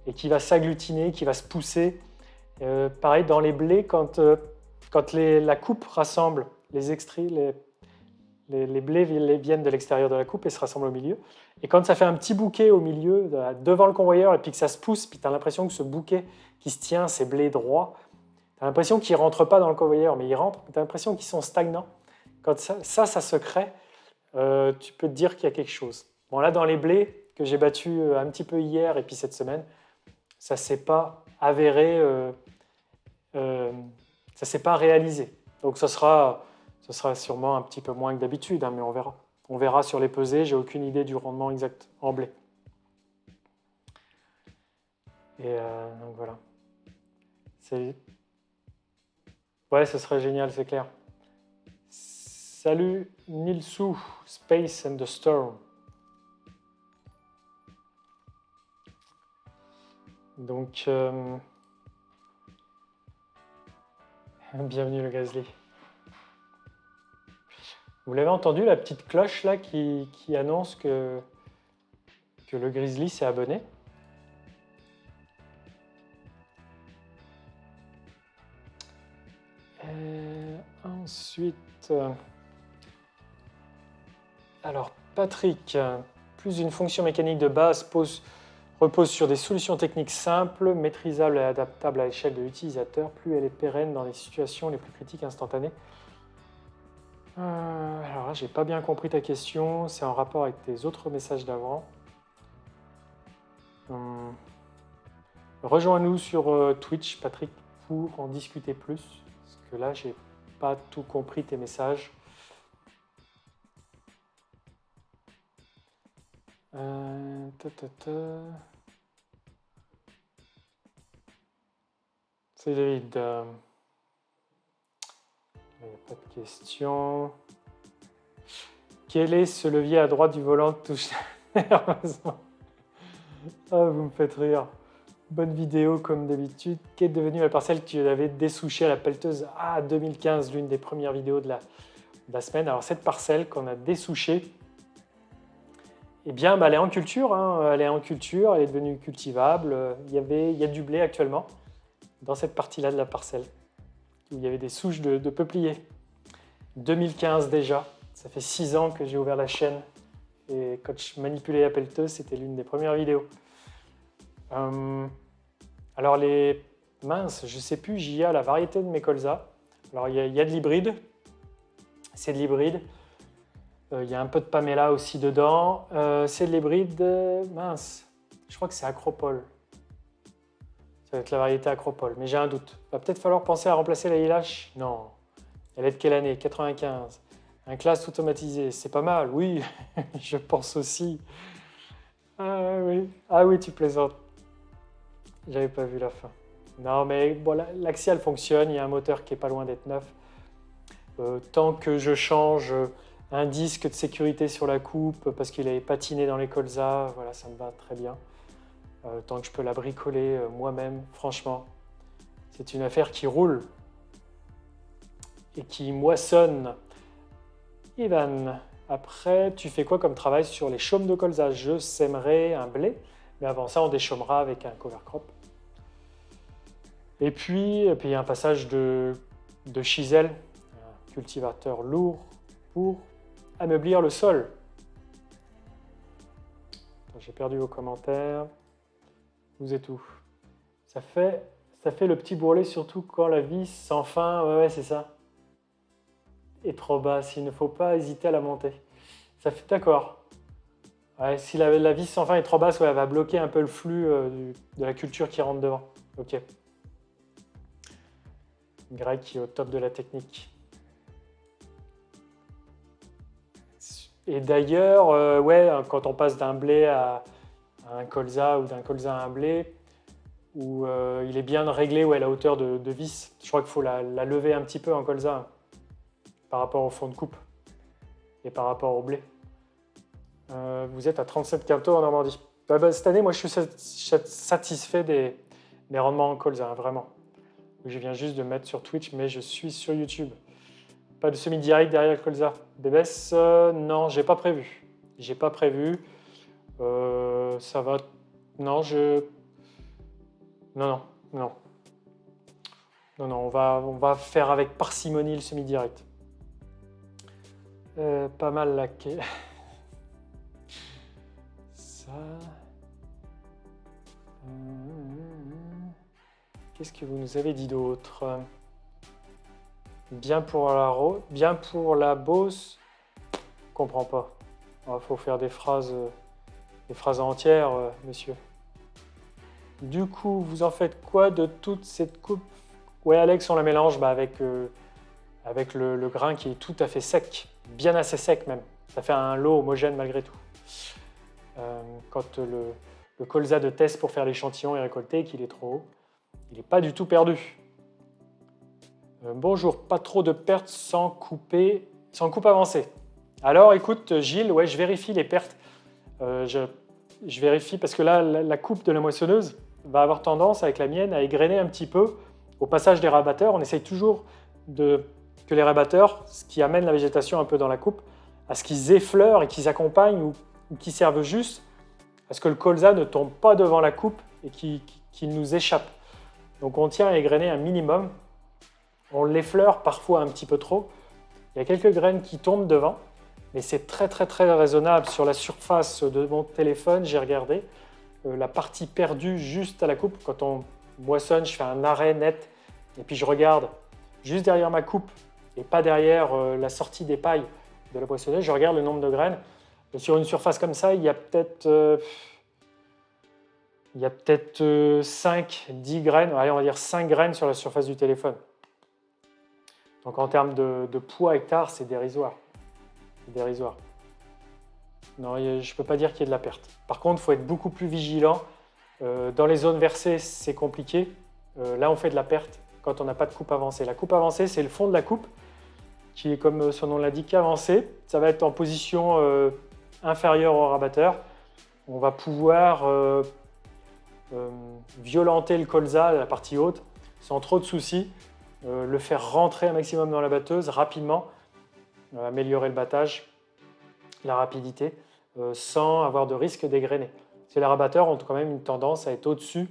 A: et qui va s'agglutiner, qui va se pousser. Pareil, dans les blés, quand la coupe rassemble les extraits, les blés viennent de l'extérieur de la coupe et se rassemblent au milieu. Et quand ça fait un petit bouquet au milieu, devant le convoyeur, et puis que ça se pousse, puis tu as l'impression que ce bouquet qui se tient, ces blés droits, tu as l'impression qu'ils ne rentrent pas dans le convoyeur, mais ils rentrent, tu as l'impression qu'ils sont stagnants. Quand ça se crée, tu peux te dire qu'il y a quelque chose. Bon, là, dans les blés que j'ai battus un petit peu hier et puis cette semaine, ça ne s'est pas avéré, ça ne s'est pas réalisé. Donc, ce sera sûrement un petit peu moins que d'habitude, hein, mais on verra. On verra sur les pesées, j'ai aucune idée du rendement exact en blé. Et donc voilà. Ouais, ce serait génial, c'est clair. Salut Nilsou, Space and the Storm. Donc, bienvenue le Grizzly. Vous l'avez entendu, la petite cloche là qui annonce que le Grizzly s'est abonné? Ensuite, alors Patrick, plus une fonction mécanique de base repose sur des solutions techniques simples, maîtrisables et adaptables à l'échelle de l'utilisateur, plus elle est pérenne dans les situations les plus critiques instantanées. Alors là, j'ai pas bien compris ta question, c'est en rapport avec tes autres messages d'avant. Rejoins-nous sur Twitch, Patrick, pour en discuter plus, parce que là, j'ai pas tout compris tes messages. C'est David. Il n'y a pas de question. Quel est ce levier à droite du volant de touche nerveusement? Ah, vous me faites rire. Bonne vidéo comme d'habitude. Qu'est devenue la parcelle que tu avais dessouchée à la pelleteuse? Ah, 2015, l'une des premières vidéos de la semaine. Alors cette parcelle qu'on a dessouchée, eh bien, elle est en culture. Elle est en culture, elle est devenue cultivable. Il y a du blé actuellement dans cette partie-là de la parcelle, où il y avait des souches de peupliers. 2015 déjà, ça fait 6 ans que j'ai ouvert la chaîne. Et quand je manipulais la pelleteuse, c'était l'une des premières vidéos. Alors mince, je ne sais plus, j'y ai la variété de mes colzas. Alors il y a de l'hybride, c'est de l'hybride. Il y a un peu de Pamela aussi dedans. C'est de l'hybride, mince, je crois que c'est Acropole. Ça va être la variété Acropole, mais j'ai un doute. Va peut-être falloir penser à remplacer la ILH. Non. Elle est de quelle année? 95. Un classe automatisé, c'est pas mal, oui, je pense aussi. Ah oui, tu plaisantes. J'avais pas vu la fin. Non, mais bon, l'axial fonctionne, il y a un moteur qui est pas loin d'être neuf. Tant que je change un disque de sécurité sur la coupe parce qu'il avait patiné dans les colzas, voilà, ça me va très bien. Tant que je peux la bricoler moi-même, franchement, c'est une affaire qui roule et qui moissonne. Ivan, après, tu fais quoi comme travail sur les chaumes de colza? Je sèmerai un blé, mais avant ça, on déchaumera avec un cover crop. Et puis il y a un passage de chisel, un cultivateur lourd pour ameublir le sol. J'ai perdu vos commentaires. Vous êtes où? Ça fait le petit bourrelet, surtout quand la vis sans fin, ouais, c'est ça, est trop basse. Il ne faut pas hésiter à la monter. Ça fait d'accord. Ouais, si la vis sans fin est trop basse, ouais, elle va bloquer un peu le flux de la culture qui rentre devant. Ok. Greg qui est au top de la technique. Et d'ailleurs, ouais, quand on passe d'un blé à un colza ou d'un colza à un blé, où il est bien de régler la hauteur de vis. Je crois qu'il faut la lever un petit peu en colza par rapport au fond de coupe et par rapport au blé. Vous êtes à 37 quintaux en Normandie. Cette année, moi, je suis satisfait des rendements en colza, vraiment. Je viens juste de mettre sur Twitch, mais je suis sur YouTube. Pas de semi-direct derrière le colza. Bébès, non, j'ai pas prévu. J'ai pas prévu. Ça va. Non, Non, on va faire avec parcimonie le semi-direct. Pas mal laqué. Ça. Qu'est-ce que vous nous avez dit d'autre? Bien pour la Beauce. Je comprends pas. Il faut faire des phrases entières, monsieur. Du coup, vous en faites quoi de toute cette coupe? Ouais, Alex, on la mélange avec le grain qui est tout à fait sec, bien assez sec même. Ça fait un lot homogène malgré tout. Quand le colza de test pour faire l'échantillon est récolté et qu'il est trop haut, il n'est pas du tout perdu. Bonjour, pas trop de pertes sans coupe avancée. Alors écoute Gilles, ouais, je vérifie les pertes. Je vérifie parce que là, la coupe de la moissonneuse va avoir tendance avec la mienne à égrener un petit peu au passage des rabatteurs. On essaye toujours que les rabatteurs, ce qui amène la végétation un peu dans la coupe, à ce qu'ils effleurent et qu'ils accompagnent ou qu'ils servent juste à ce que le colza ne tombe pas devant la coupe et qu'il nous échappe. Donc on tient à égrener un minimum On l'effleure parfois un petit peu trop. Il y a quelques graines qui tombent devant, mais c'est très très très raisonnable. Sur la surface de mon téléphone, j'ai regardé la partie perdue juste à la coupe. Quand on moissonne, je fais un arrêt net et puis je regarde juste derrière ma coupe et pas derrière la sortie des pailles de la moissonneuse. Je regarde le nombre de graines. Et sur une surface comme ça, il y a peut-être 5-10 graines. Allez, on va dire 5 graines sur la surface du téléphone. Donc en termes de poids hectare, c'est dérisoire. C'est dérisoire. Non, je ne peux pas dire qu'il y ait de la perte. Par contre, il faut être beaucoup plus vigilant. Dans les zones versées, c'est compliqué. Là, on fait de la perte quand on n'a pas de coupe avancée. La coupe avancée, c'est le fond de la coupe qui est, comme son nom l'indique, avancé. Ça va être en position inférieure au rabatteur. On va pouvoir violenter le colza, la partie haute, sans trop de soucis. Le faire rentrer un maximum dans la batteuse rapidement, améliorer le battage, la rapidité, sans avoir de risque d'égrener. Les rabatteurs ont quand même une tendance à être au-dessus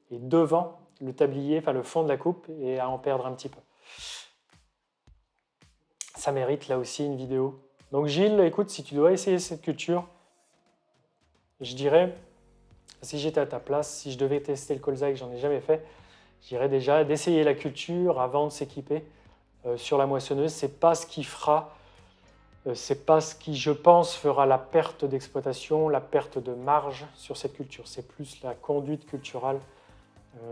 A: et devant le tablier, enfin le fond de la coupe, et à en perdre un petit peu. Ça mérite là aussi une vidéo. Donc Gilles, écoute, si tu dois essayer cette culture, je dirais, si j'étais à ta place, si je devais tester le colza et que j'en ai jamais fait, je dirais déjà d'essayer la culture avant de s'équiper sur la moissonneuse. C'est pas ce qui fera, c'est pas ce qui, je pense, fera la perte d'exploitation, la perte de marge sur cette culture. C'est plus la conduite culturale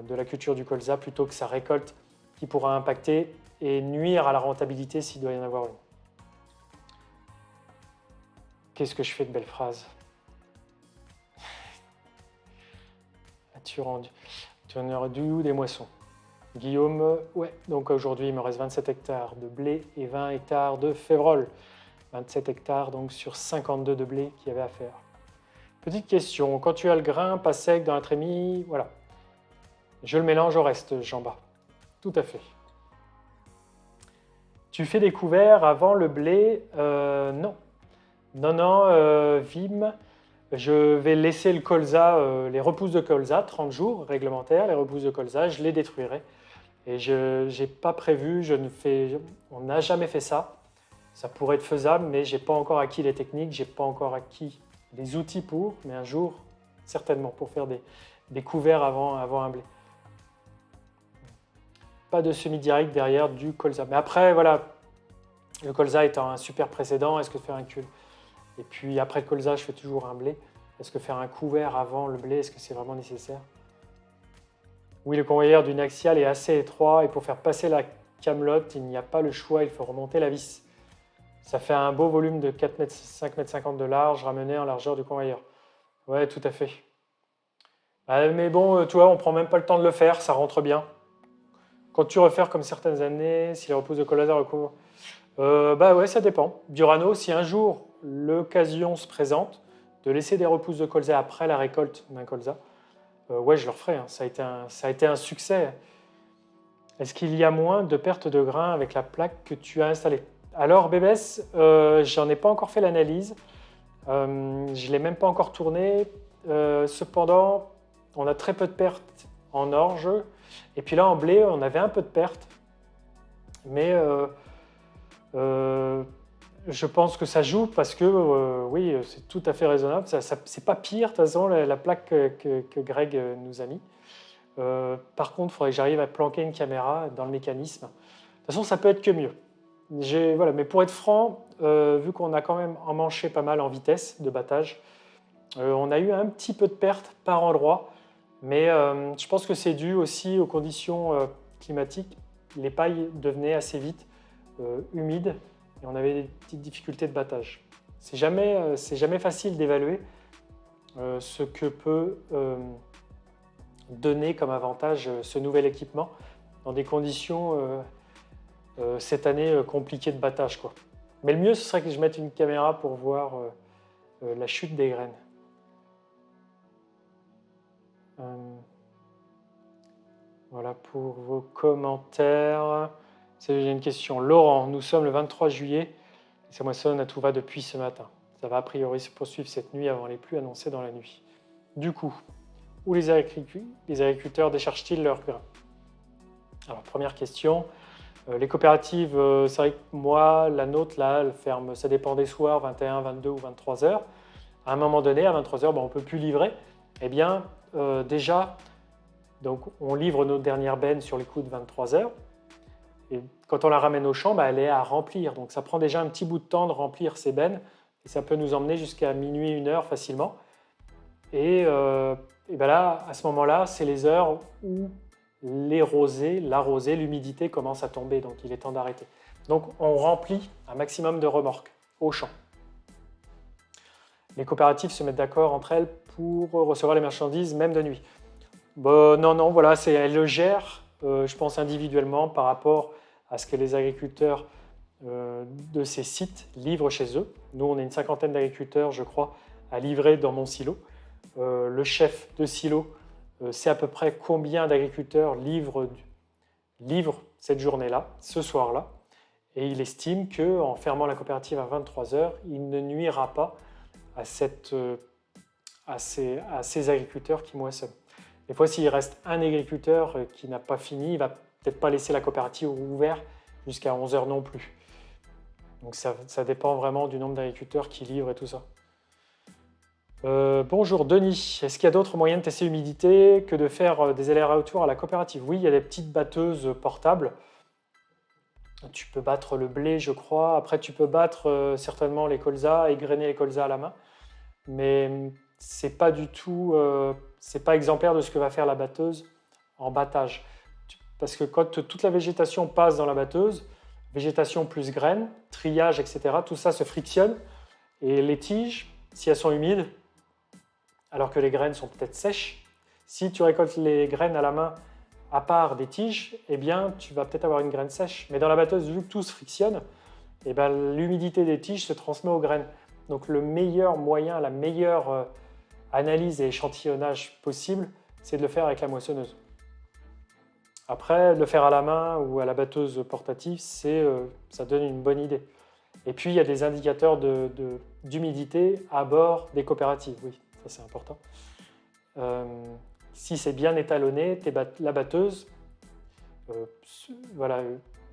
A: de la culture du colza plutôt que sa récolte qui pourra impacter et nuire à la rentabilité s'il doit y en avoir une. Qu'est-ce que je fais de belles phrases? As-tu rendu des moissons? Guillaume, ouais, donc aujourd'hui il me reste 27 hectares de blé et 20 hectares de févrole. 27 hectares donc sur 52 de blé qu'il y avait à faire. Petite question, quand tu as le grain pas sec dans la trémie, voilà. Je le mélange au reste, Jean-Bas. Tout à fait. Tu fais des couverts avant le blé? Non. Non, Vim. Je vais laisser le colza, les repousses de colza, 30 jours réglementaires, les repousses de colza, je les détruirai. Et je n'ai pas prévu, on n'a jamais fait ça. Ça pourrait être faisable, mais je n'ai pas encore acquis les techniques, je n'ai pas encore acquis les outils pour, mais un jour, certainement, pour faire des couverts avant un blé. Pas de semi-direct derrière du colza. Mais après, voilà, le colza étant un super précédent, est-ce que faire un cul? Et puis après le colza, je fais toujours un blé. Est-ce que faire un couvert avant le blé, est-ce que c'est vraiment nécessaire? Oui, le convoyeur d'une axiale est assez étroit et pour faire passer la camelote, il n'y a pas le choix, il faut remonter la vis. Ça fait un beau volume de 5,50 m de large ramené en largeur du convoyeur. Ouais, tout à fait. Mais bon, tu vois, on prend même pas le temps de le faire, ça rentre bien. Quand tu refais comme certaines années, si les repousses de colza recouvrent... bah ouais, ça dépend. Durano, si un jour l'occasion se présente de laisser des repousses de colza après la récolte d'un colza, ouais, je le referai. Hein. Ça a été un succès. Est-ce qu'il y a moins de perte de grains avec la plaque que tu as installée? Alors, Bébès, j'en ai pas encore fait l'analyse. Je ne l'ai même pas encore tourné. Cependant, on a très peu de pertes en orge. Et puis là, en blé, on avait un peu de pertes. Mais je pense que ça joue parce que, oui, c'est tout à fait raisonnable. C'est pas pire, de toute façon, la plaque que Greg nous a mis. Par contre, il faudrait que j'arrive à planquer une caméra dans le mécanisme. De toute façon, ça peut être que mieux. Voilà, mais pour être franc, vu qu'on a quand même emmanché pas mal en vitesse de battage, on a eu un petit peu de perte par endroit, mais je pense que c'est dû aussi aux conditions climatiques. Les pailles devenaient assez vite humides et on avait des petites difficultés de battage. C'est jamais facile d'évaluer ce que peut donner comme avantage ce nouvel équipement dans des conditions cette année compliquées de battage, quoi. Mais le mieux, ce serait que je mette une caméra pour voir la chute des graines. Voilà pour vos commentaires. J'ai une question. Laurent, nous sommes le 23 juillet et ça moissonne à tout va depuis ce matin. Ça va a priori se poursuivre cette nuit avant les pluies annoncées dans la nuit. Du coup, où les agriculteurs déchargent-ils leurs grains? Alors, première question. Les coopératives, c'est vrai que moi, la nôtre, là, elle ferme, ça dépend des soirs, 21, 22 ou 23 heures. À un moment donné, à 23 heures, on ne peut plus livrer. Eh bien, déjà, donc, on livre notre dernière benne sur les coups de 23 heures. Et quand on la ramène au champ, elle est à remplir. Donc, ça prend déjà un petit bout de temps de remplir ces bennes. Et ça peut nous emmener jusqu'à minuit, 1 heure facilement. Et là, à ce moment-là, c'est les heures où la rosée, l'humidité commence à tomber, donc il est temps d'arrêter. Donc on remplit un maximum de remorques au champ. Les coopératives se mettent d'accord entre elles pour recevoir les marchandises, même de nuit. Non, voilà, elles le gèrent, je pense, individuellement par rapport à ce que les agriculteurs de ces sites livrent chez eux. Nous, on est une cinquantaine d'agriculteurs, je crois, à livrer dans mon silo. Le chef de silo sait à peu près combien d'agriculteurs livrent cette journée-là, ce soir-là, et il estime qu'en fermant la coopérative à 23 heures, il ne nuira pas à ces agriculteurs qui moissonnent. Des fois, s'il reste un agriculteur qui n'a pas fini, il ne va peut-être pas laisser la coopérative ouverte jusqu'à 11 heures non plus. Donc ça dépend vraiment du nombre d'agriculteurs qui livrent et tout ça. Bonjour Denis, est-ce qu'il y a d'autres moyens de tester l'humidité que de faire des allers-retours à la coopérative? Oui, il y a des petites batteuses portables. Tu peux battre le blé, je crois. Après, tu peux battre certainement les colzas, égrener les colzas à la main. Mais c'est pas du tout, c'est pas exemplaire de ce que va faire la batteuse en battage. Parce que quand toute la végétation passe dans la batteuse, végétation plus graines, triage, etc., tout ça se frictionne. Et les tiges, si elles sont humides, alors que les graines sont peut-être sèches, si tu récoltes les graines à la main à part des tiges, eh bien, tu vas peut-être avoir une graine sèche. Mais dans la batteuse, vu que tout se frictionne, eh bien, l'humidité des tiges se transmet aux graines. Donc le meilleur moyen, la meilleure analyse et échantillonnage possible, c'est de le faire avec la moissonneuse. Après, de le faire à la main ou à la batteuse portative, ça donne une bonne idée. Et puis, il y a des indicateurs d'humidité à bord des coopératives, oui. Ça, c'est important. Si c'est bien étalonné, la batteuse, voilà,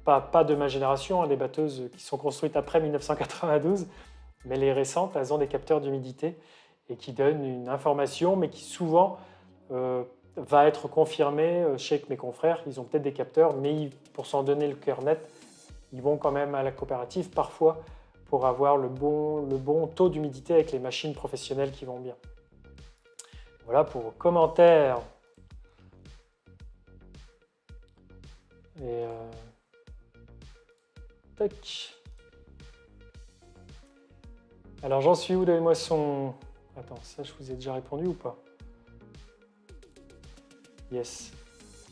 A: pas de ma génération, hein, les batteuses qui sont construites après 1992, mais les récentes, elles ont des capteurs d'humidité et qui donnent une information, mais qui souvent va être confirmée chez mes confrères. Ils ont peut-être des capteurs, mais pour s'en donner le cœur net, ils vont quand même à la coopérative parfois pour avoir le bon taux d'humidité avec les machines professionnelles qui vont bien. Voilà pour vos commentaires. Et tac. Alors j'en suis où de les moissons? Attends, ça je vous ai déjà répondu ou pas? Yes.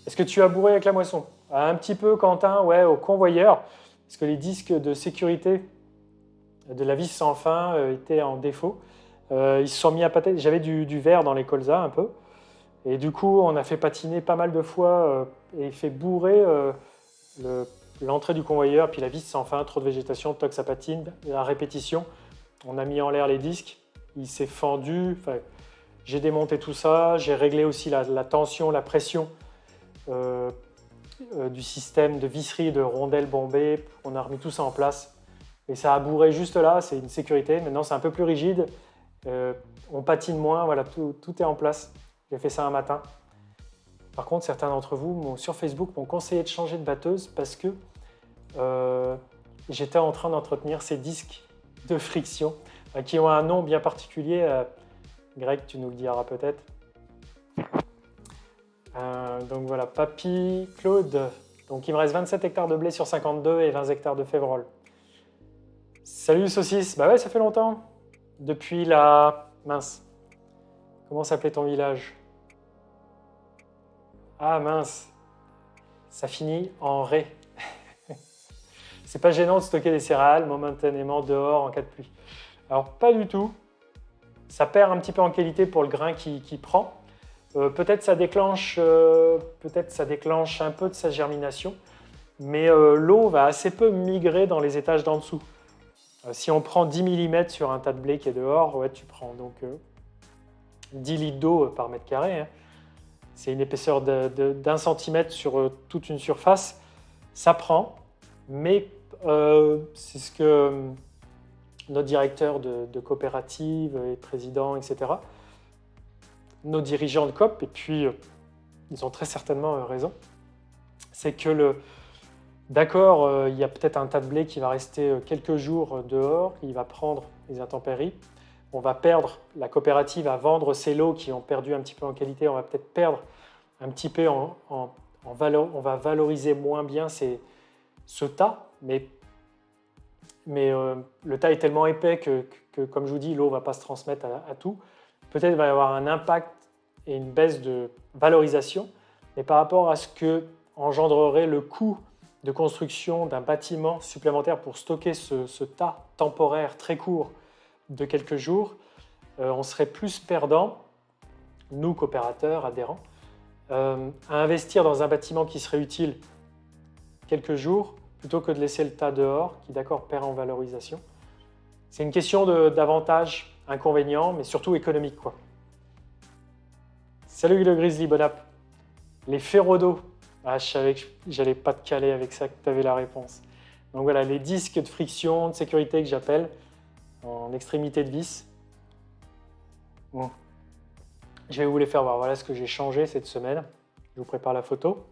A: Est-ce que tu as bourré avec la moisson? Un petit peu, Quentin, ouais, au convoyeur, parce que les disques de sécurité de la vis sans fin étaient en défaut. Ils se sont mis à patiner. J'avais du verre dans les colzas un peu. Et du coup, on a fait patiner pas mal de fois et fait bourrer l'entrée du convoyeur, puis la vis sans fin, trop de végétation, toc, ça patine, à répétition. On a mis en l'air les disques, il s'est fendu. Enfin, j'ai démonté tout ça, j'ai réglé aussi la tension, la pression du système de visserie de rondelles bombées. On a remis tout ça en place. Et ça a bourré juste là, c'est une sécurité. Maintenant, c'est un peu plus rigide. On patine moins, voilà, tout est en place. J'ai fait ça un matin. Par contre, certains d'entre vous, sur Facebook, m'ont conseillé de changer de batteuse parce que j'étais en train d'entretenir ces disques de friction qui ont un nom bien particulier. Greg, tu nous le diras peut-être. Donc voilà, Papy, Claude. Donc il me reste 27 hectares de blé sur 52 et 20 hectares de févrole. Salut saucisse, bah ouais, ça fait longtemps. Depuis mince. Comment s'appelait ton village? Ah mince. Ça finit en ré. C'est pas gênant de stocker des céréales momentanément dehors en cas de pluie. Alors pas du tout. Ça perd un petit peu en qualité pour le grain qui prend. Peut-être ça déclenche un peu de sa germination, mais l'eau va assez peu migrer dans les étages d'en dessous. Si on prend 10 mm sur un tas de blé qui est dehors, ouais, tu prends donc 10 litres d'eau par mètre carré. Hein. C'est une épaisseur d'1 cm sur toute une surface. Ça prend. Mais c'est ce que notre directeur de coopérative et président, etc., nos dirigeants de COP, et puis ils ont très certainement raison, c'est que d'accord, il y a peut-être un tas de blé qui va rester quelques jours dehors, il va prendre les intempéries, on va perdre, la coopérative à vendre ses lots qui ont perdu un petit peu en qualité, on va peut-être perdre un petit peu en valeur, on va valoriser moins bien ce tas, mais le tas est tellement épais que, comme je vous dis, l'eau ne va pas se transmettre à tout. Peut-être va y avoir un impact et une baisse de valorisation, mais par rapport à ce que engendrerait le coût de construction d'un bâtiment supplémentaire pour stocker ce tas temporaire très court de quelques jours, on serait plus perdant, nous coopérateurs, adhérents, à investir dans un bâtiment qui serait utile quelques jours plutôt que de laisser le tas dehors, qui d'accord perd en valorisation. C'est une question d'avantages, inconvénients, mais surtout économique, quoi. Salut le Grizzly, bon app. Les férodos. Ah, je savais que j'allais pas te caler avec ça, que tu avais la réponse. Donc voilà, les disques de friction, de sécurité que j'appelle, en extrémité de vis. Bon. Je vais vous les faire voir. Voilà ce que j'ai changé cette semaine. Je vous prépare la photo.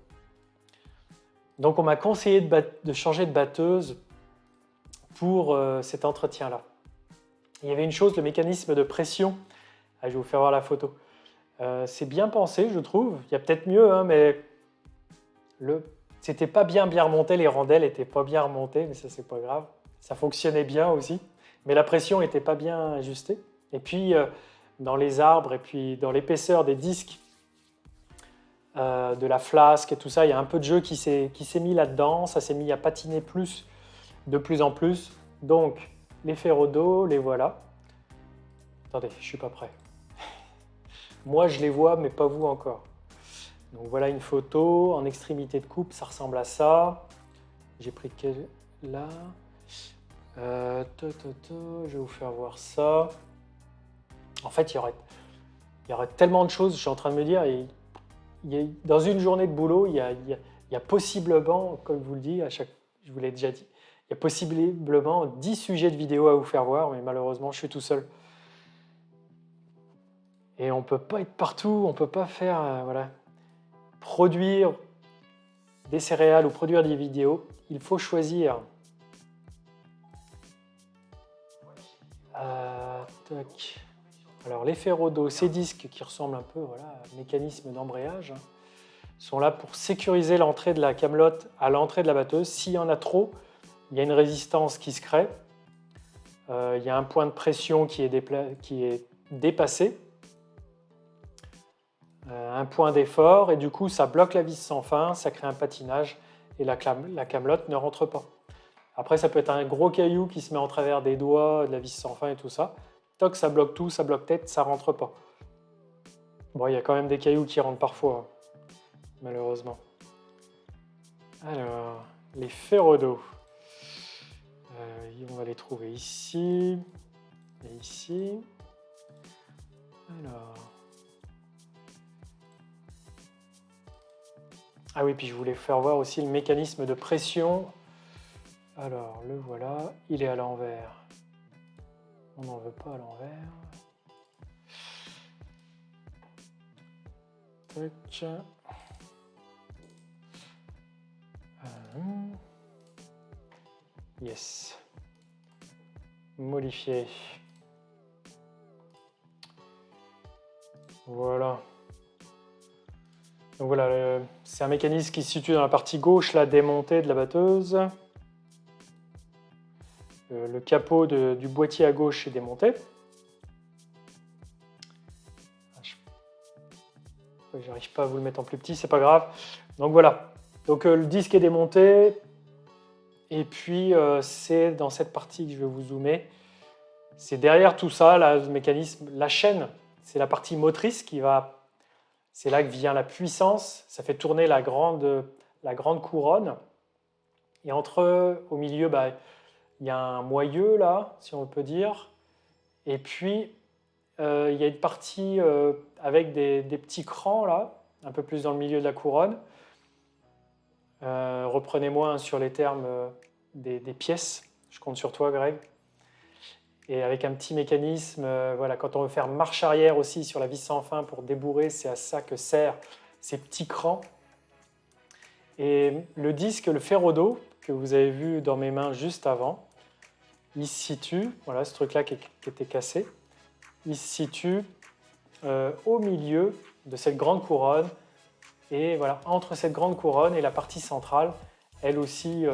A: Donc on m'a conseillé de changer de batteuse pour cet entretien-là. Il y avait une chose, le mécanisme de pression. Ah, je vais vous faire voir la photo. C'est bien pensé, je trouve. Il y a peut-être mieux, hein, mais c'était pas bien remonté. Les rondelles n'étaient pas bien remontées, mais ça, c'est pas grave. Ça fonctionnait bien aussi, mais la pression n'était pas bien ajustée. Et puis, dans les arbres et puis dans l'épaisseur des disques, de la flasque et tout ça, il y a un peu de jeu qui s'est mis là-dedans. Ça s'est mis à patiner de plus en plus. Donc, les férodos, les voilà. Attendez, je suis pas prêt. Moi, je les vois, mais pas vous encore. Donc voilà une photo en extrémité de coupe, ça ressemble à ça. J'ai pris quel là. Je vais vous faire voir ça. En fait, il y aurait tellement de choses, je suis en train de me dire, dans une journée de boulot, il y a possiblement, comme je vous le dis, je vous l'ai déjà dit, il y a possiblement 10 sujets de vidéo à vous faire voir, mais malheureusement, je suis tout seul. Et on ne peut pas être partout, on ne peut pas faire, voilà, produire des céréales ou produire des vidéos. Il faut choisir. Tac. Alors les férodos, ces disques qui ressemblent un peu voilà, à un mécanisme d'embrayage, sont là pour sécuriser l'entrée de la camelote à l'entrée de la batteuse. S'il y en a trop, il y a une résistance qui se crée. Il y a un point de pression qui est dépassé. Un point d'effort, et du coup, ça bloque la vis sans fin, ça crée un patinage, et la camelote ne rentre pas. Après, ça peut être un gros caillou qui se met en travers des doigts, de la vis sans fin et tout ça. Toc, ça bloque tout, ça bloque tête, ça rentre pas. Bon, il y a quand même des cailloux qui rentrent parfois, malheureusement. Alors, les férodos. On va les trouver ici et ici. Alors. Ah oui, puis je voulais faire voir aussi le mécanisme de pression. Alors, le voilà, il est à l'envers. On n'en veut pas à l'envers. Tac. Yes. Modifier. Voilà. Donc voilà, c'est un mécanisme qui se situe dans la partie gauche, la démontée de la batteuse. Le capot du boîtier à gauche est démonté. J'arrive pas à vous le mettre en plus petit, c'est pas grave. Donc voilà. Donc le disque est démonté. Et puis c'est dans cette partie que je vais vous zoomer. C'est derrière tout ça, là, le mécanisme, la chaîne, c'est la partie motrice qui va. C'est là que vient la puissance. Ça fait tourner la grande couronne. Et au milieu, il y a un moyeu là, si on peut dire. Et puis il y a une partie avec des petits crans là, un peu plus dans le milieu de la couronne. Reprenez-moi sur les termes des pièces. Je compte sur toi, Greg. Et avec un petit mécanisme, voilà, quand on veut faire marche arrière aussi sur la vis sans fin pour débourrer, c'est à ça que servent ces petits crans. Et le disque, le ferrodo, que vous avez vu dans mes mains juste avant, il se situe, voilà ce truc-là qui était cassé, il se situe au milieu de cette grande couronne. Et voilà, entre cette grande couronne et la partie centrale, elle aussi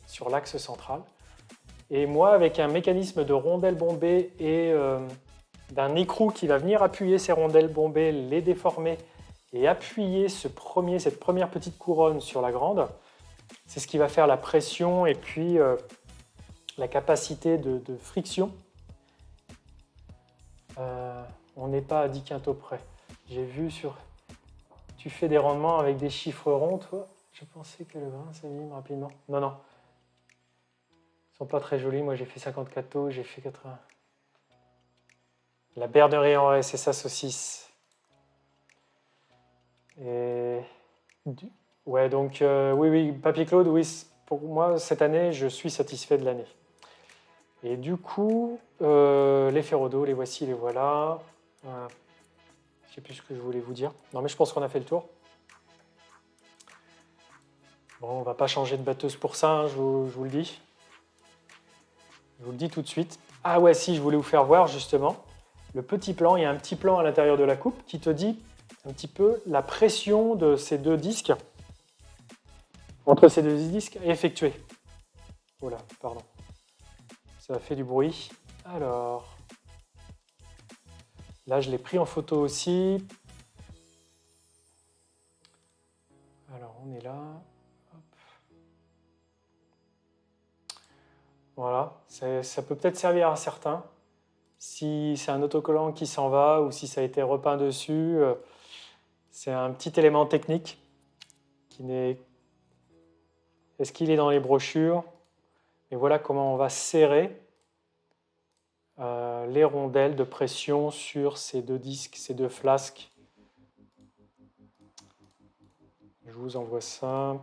A: sur l'axe central. Et moi, avec un mécanisme de rondelles bombées et d'un écrou qui va venir appuyer ces rondelles bombées, les déformer et appuyer cette première petite couronne sur la grande, c'est ce qui va faire la pression et puis la capacité de friction. On n'est pas à 10 quintaux près. J'ai vu sur... Tu fais des rendements avec des chiffres ronds, toi? Je pensais que le grain s'abîme rapidement. Non, non. Ils sont pas très jolis. Moi, j'ai fait 54 taux, j'ai fait 80. La Bernerie en vrai, c'est sa saucisse. Et... Ouais, donc, oui, Papy Claude, oui, pour moi, cette année, je suis satisfait de l'année. Et du coup, les ferrodos, les voici, les voilà. Je ne sais plus ce que je voulais vous dire. Non, mais je pense qu'on a fait le tour. Bon, on ne va pas changer de batteuse pour ça, hein, je vous le dis. Je vous le dis tout de suite. Ah ouais, si, je voulais vous faire voir justement le petit plan. Il y a un petit plan à l'intérieur de la coupe qui te dit un petit peu la pression de ces deux disques, entre ces deux disques effectuée. Voilà, pardon. Ça a fait du bruit. Alors, là, je l'ai pris en photo aussi. Alors, on est là. Hop. Voilà, ça peut peut-être servir à certains. Si c'est un autocollant qui s'en va ou si ça a été repeint dessus, c'est un petit élément technique qui n'est... Est-ce qu'il est dans les brochures? Et voilà comment on va serrer les rondelles de pression sur ces deux disques, ces deux flasques. Je vous envoie ça.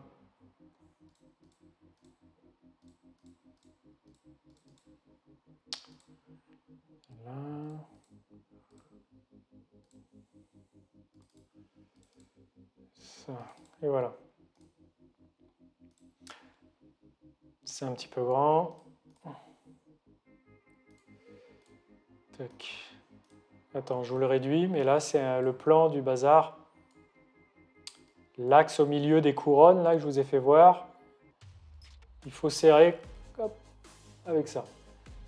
A: Là. Ça. Et voilà. C'est un petit peu grand. Tac. Attends, je vous le réduis, mais là, c'est le plan du bazar. L'axe au milieu des couronnes, là, que je vous ai fait voir. Il faut serrer hop, avec ça.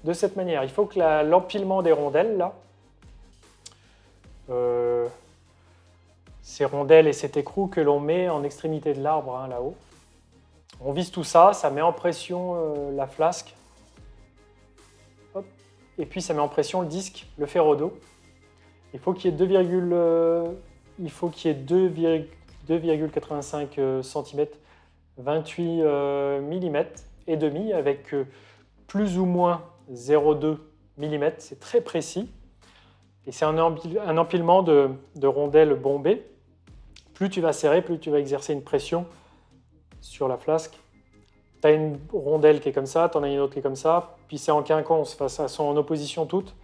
A: De cette manière, il faut que l'empilement des rondelles, là, ces rondelles et cet écrou que l'on met en extrémité de l'arbre, hein, là-haut, on vise tout ça, ça met en pression la flasque. Hop, et puis ça met en pression le disque, le ferrodo. Il faut qu'il y ait 2,85 cm, 28 mm et demi avec plus ou moins 0,2 mm, c'est très précis. Et c'est un empilement de rondelles bombées. Plus tu vas serrer, plus tu vas exercer une pression sur la flasque. Tu as une rondelle qui est comme ça, tu en as une autre qui est comme ça, puis c'est en quinconce, elles sont en opposition toutes.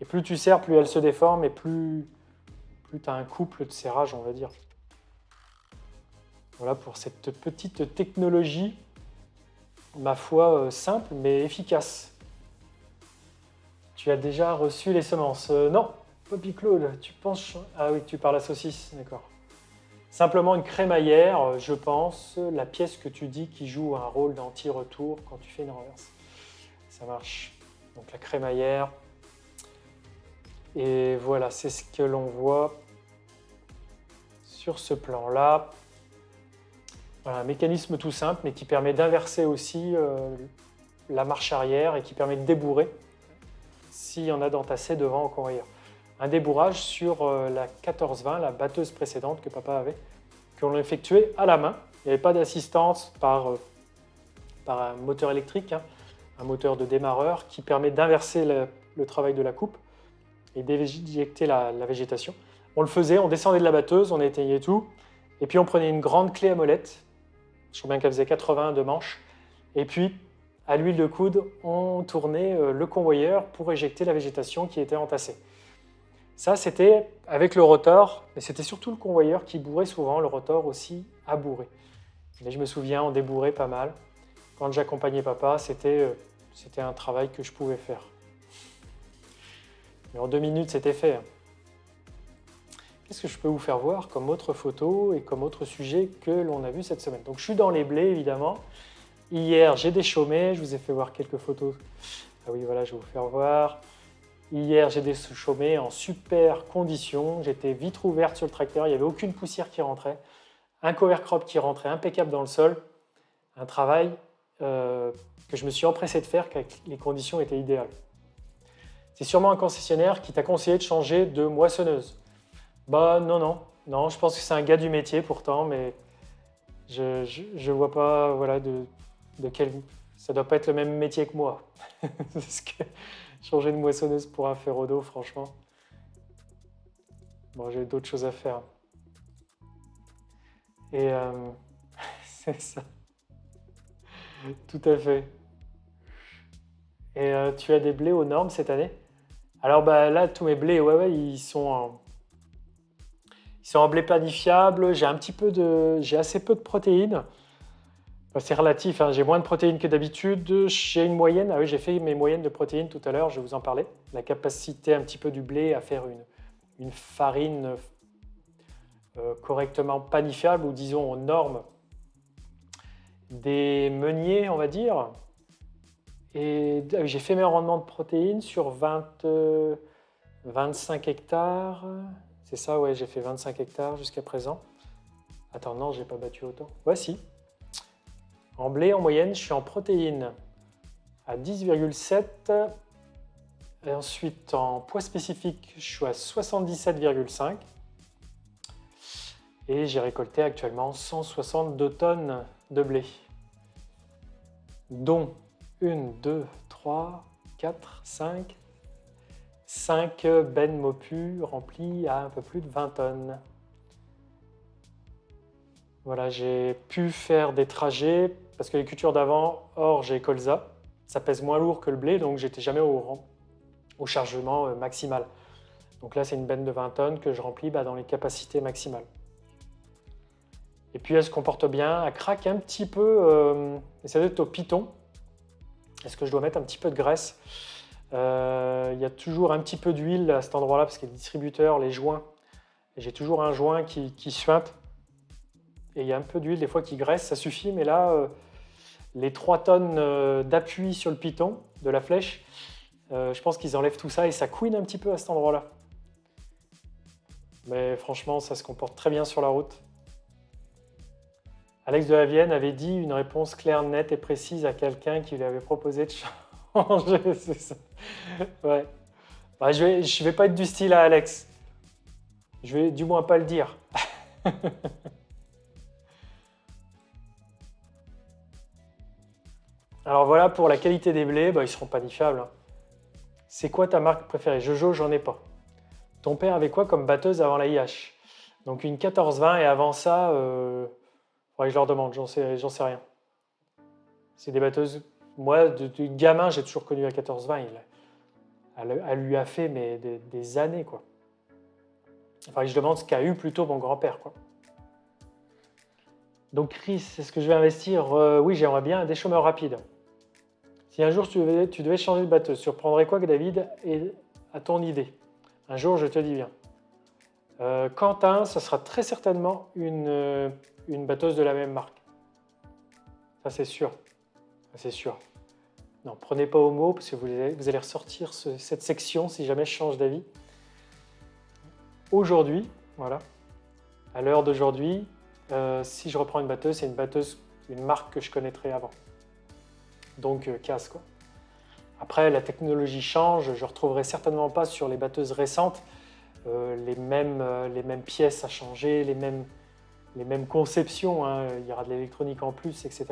A: Et plus tu serres, plus elles se déforment et plus tu as un couple de serrage, on va dire. Voilà pour cette petite technologie, ma foi, simple mais efficace. Tu as déjà reçu les semences? Non, Papy Claude, tu penses... Ah oui, tu parles à saucisse, d'accord. Simplement une crémaillère, je pense, la pièce que tu dis qui joue un rôle d'anti-retour quand tu fais une renverse. Ça marche. Donc la crémaillère. Et voilà, c'est ce que l'on voit sur ce plan-là. Voilà, un mécanisme tout simple, mais qui permet d'inverser aussi la marche arrière et qui permet de débourrer s'il y en a d'entassés devant ou arrière. Un débourrage sur la 1420, la batteuse précédente que papa avait, qu'on a effectué à la main. Il n'y avait pas d'assistance par un moteur électrique, hein, un moteur de démarreur qui permet d'inverser le travail de la coupe et d'éjecter la végétation. On le faisait, on descendait de la batteuse, on étayait tout, et puis on prenait une grande clé à molette Je crois bien qu'elle faisait 80 de manche. Et puis, à l'huile de coude, on tournait le convoyeur pour éjecter la végétation qui était entassée. Ça, c'était avec le rotor, mais c'était surtout le convoyeur qui bourrait souvent, le rotor aussi a bourré. Mais je me souviens, on débourrait pas mal. Quand j'accompagnais papa, c'était un travail que je pouvais faire. Mais en 2 minutes, c'était fait. Qu'est-ce que je peux vous faire voir comme autre photo et comme autre sujet que l'on a vu cette semaine? Donc je suis dans les blés, évidemment. Hier, j'ai déchaumé, je vous ai fait voir quelques photos. Ah oui, voilà, je vais vous faire voir. Hier, j'ai déchaumé en super conditions. J'étais vitre ouverte sur le tracteur, il n'y avait aucune poussière qui rentrait. Un cover crop qui rentrait impeccable dans le sol. Un travail que je me suis empressé de faire car les conditions étaient idéales. C'est sûrement un concessionnaire qui t'a conseillé de changer de moissonneuse. Bah non, je pense que c'est un gars du métier pourtant, mais je vois pas voilà, de quel... Ça doit pas être le même métier que moi. Parce que changer de moissonneuse pour un ferro-d'eau, franchement. Bon, j'ai d'autres choses à faire. Et c'est ça. Tout à fait. Et tu as des blés aux normes cette année? Alors bah, là, tous mes blés, ouais, ils sont en blé panifiable. J'ai assez peu de protéines. Enfin, c'est relatif, hein. J'ai moins de protéines que d'habitude. J'ai une moyenne. Ah oui, j'ai fait mes moyennes de protéines tout à l'heure, je vais vous en parler. La capacité un petit peu du blé à faire une farine correctement panifiable, ou disons aux normes des meuniers, on va dire. Et j'ai fait mes rendements de protéines sur 25 hectares. C'est ça, ouais, j'ai fait 25 hectares jusqu'à présent. Attends, non, j'ai pas battu autant. Ouais, si. En blé, en moyenne, je suis en protéines à 10,7. Et ensuite, en poids spécifique, je suis à 77,5. Et j'ai récolté actuellement 162 tonnes de blé, dont 1, 2, 3, 4, 5 bennes Mopu remplies à un peu plus de 20 tonnes. Voilà, j'ai pu faire des trajets parce que les cultures d'avant, orge et colza, ça pèse moins lourd que le blé, donc j'étais jamais au chargement maximal. Donc là, c'est une benne de 20 tonnes que je remplis dans les capacités maximales. Et puis elle se comporte bien, elle craque un petit peu, et ça doit être au piton. Est-ce que je dois mettre un petit peu de graisse? Il y a toujours un petit peu d'huile à cet endroit-là parce que les distributeurs, les joints, j'ai toujours un joint qui suinte. Et il y a un peu d'huile des fois qui graisse, ça suffit, mais là, les 3 tonnes d'appui sur le piton de la flèche, je pense qu'ils enlèvent tout ça et ça couine un petit peu à cet endroit-là. Mais franchement, ça se comporte très bien sur la route. Alex de la Vienne avait dit une réponse claire, nette et précise à quelqu'un qui lui avait proposé de changer, c'est ça. Ouais. Bah, je vais pas être du style à Alex. Je vais du moins pas le dire. Alors voilà, pour la qualité des blés, ils seront panifiables. C'est quoi ta marque préférée? Jojo, j'en ai pas. Ton père avait quoi comme batteuse avant la IH? Donc une 14-20 et avant ça, faudrait que je leur demande, j'en sais rien. C'est des batteuses. Moi, de gamin, j'ai toujours connu la 14-20. Elle lui a fait mais des années, quoi. Enfin, je demande ce qu'a eu plutôt mon grand-père, quoi. Donc Chris, est-ce que je vais investir? Oui, j'aimerais bien un déchômeur rapide. Si un jour tu devais changer de batteuse, tu reprendrais quoi, David, et à ton idée? Un jour, je te dis bien. Quentin, ça sera très certainement une batteuse de la même marque. Ça, c'est sûr. C'est sûr. Non, prenez pas au mot parce que vous allez ressortir cette section si jamais je change d'avis. Aujourd'hui, voilà, à l'heure d'aujourd'hui, si je reprends une batteuse, c'est une marque que je connaîtrais avant. Donc, casse, quoi. Après, la technologie change. Je ne retrouverai certainement pas sur les batteuses récentes les mêmes pièces à changer, les mêmes conceptions. Hein. Il y aura de l'électronique en plus, etc.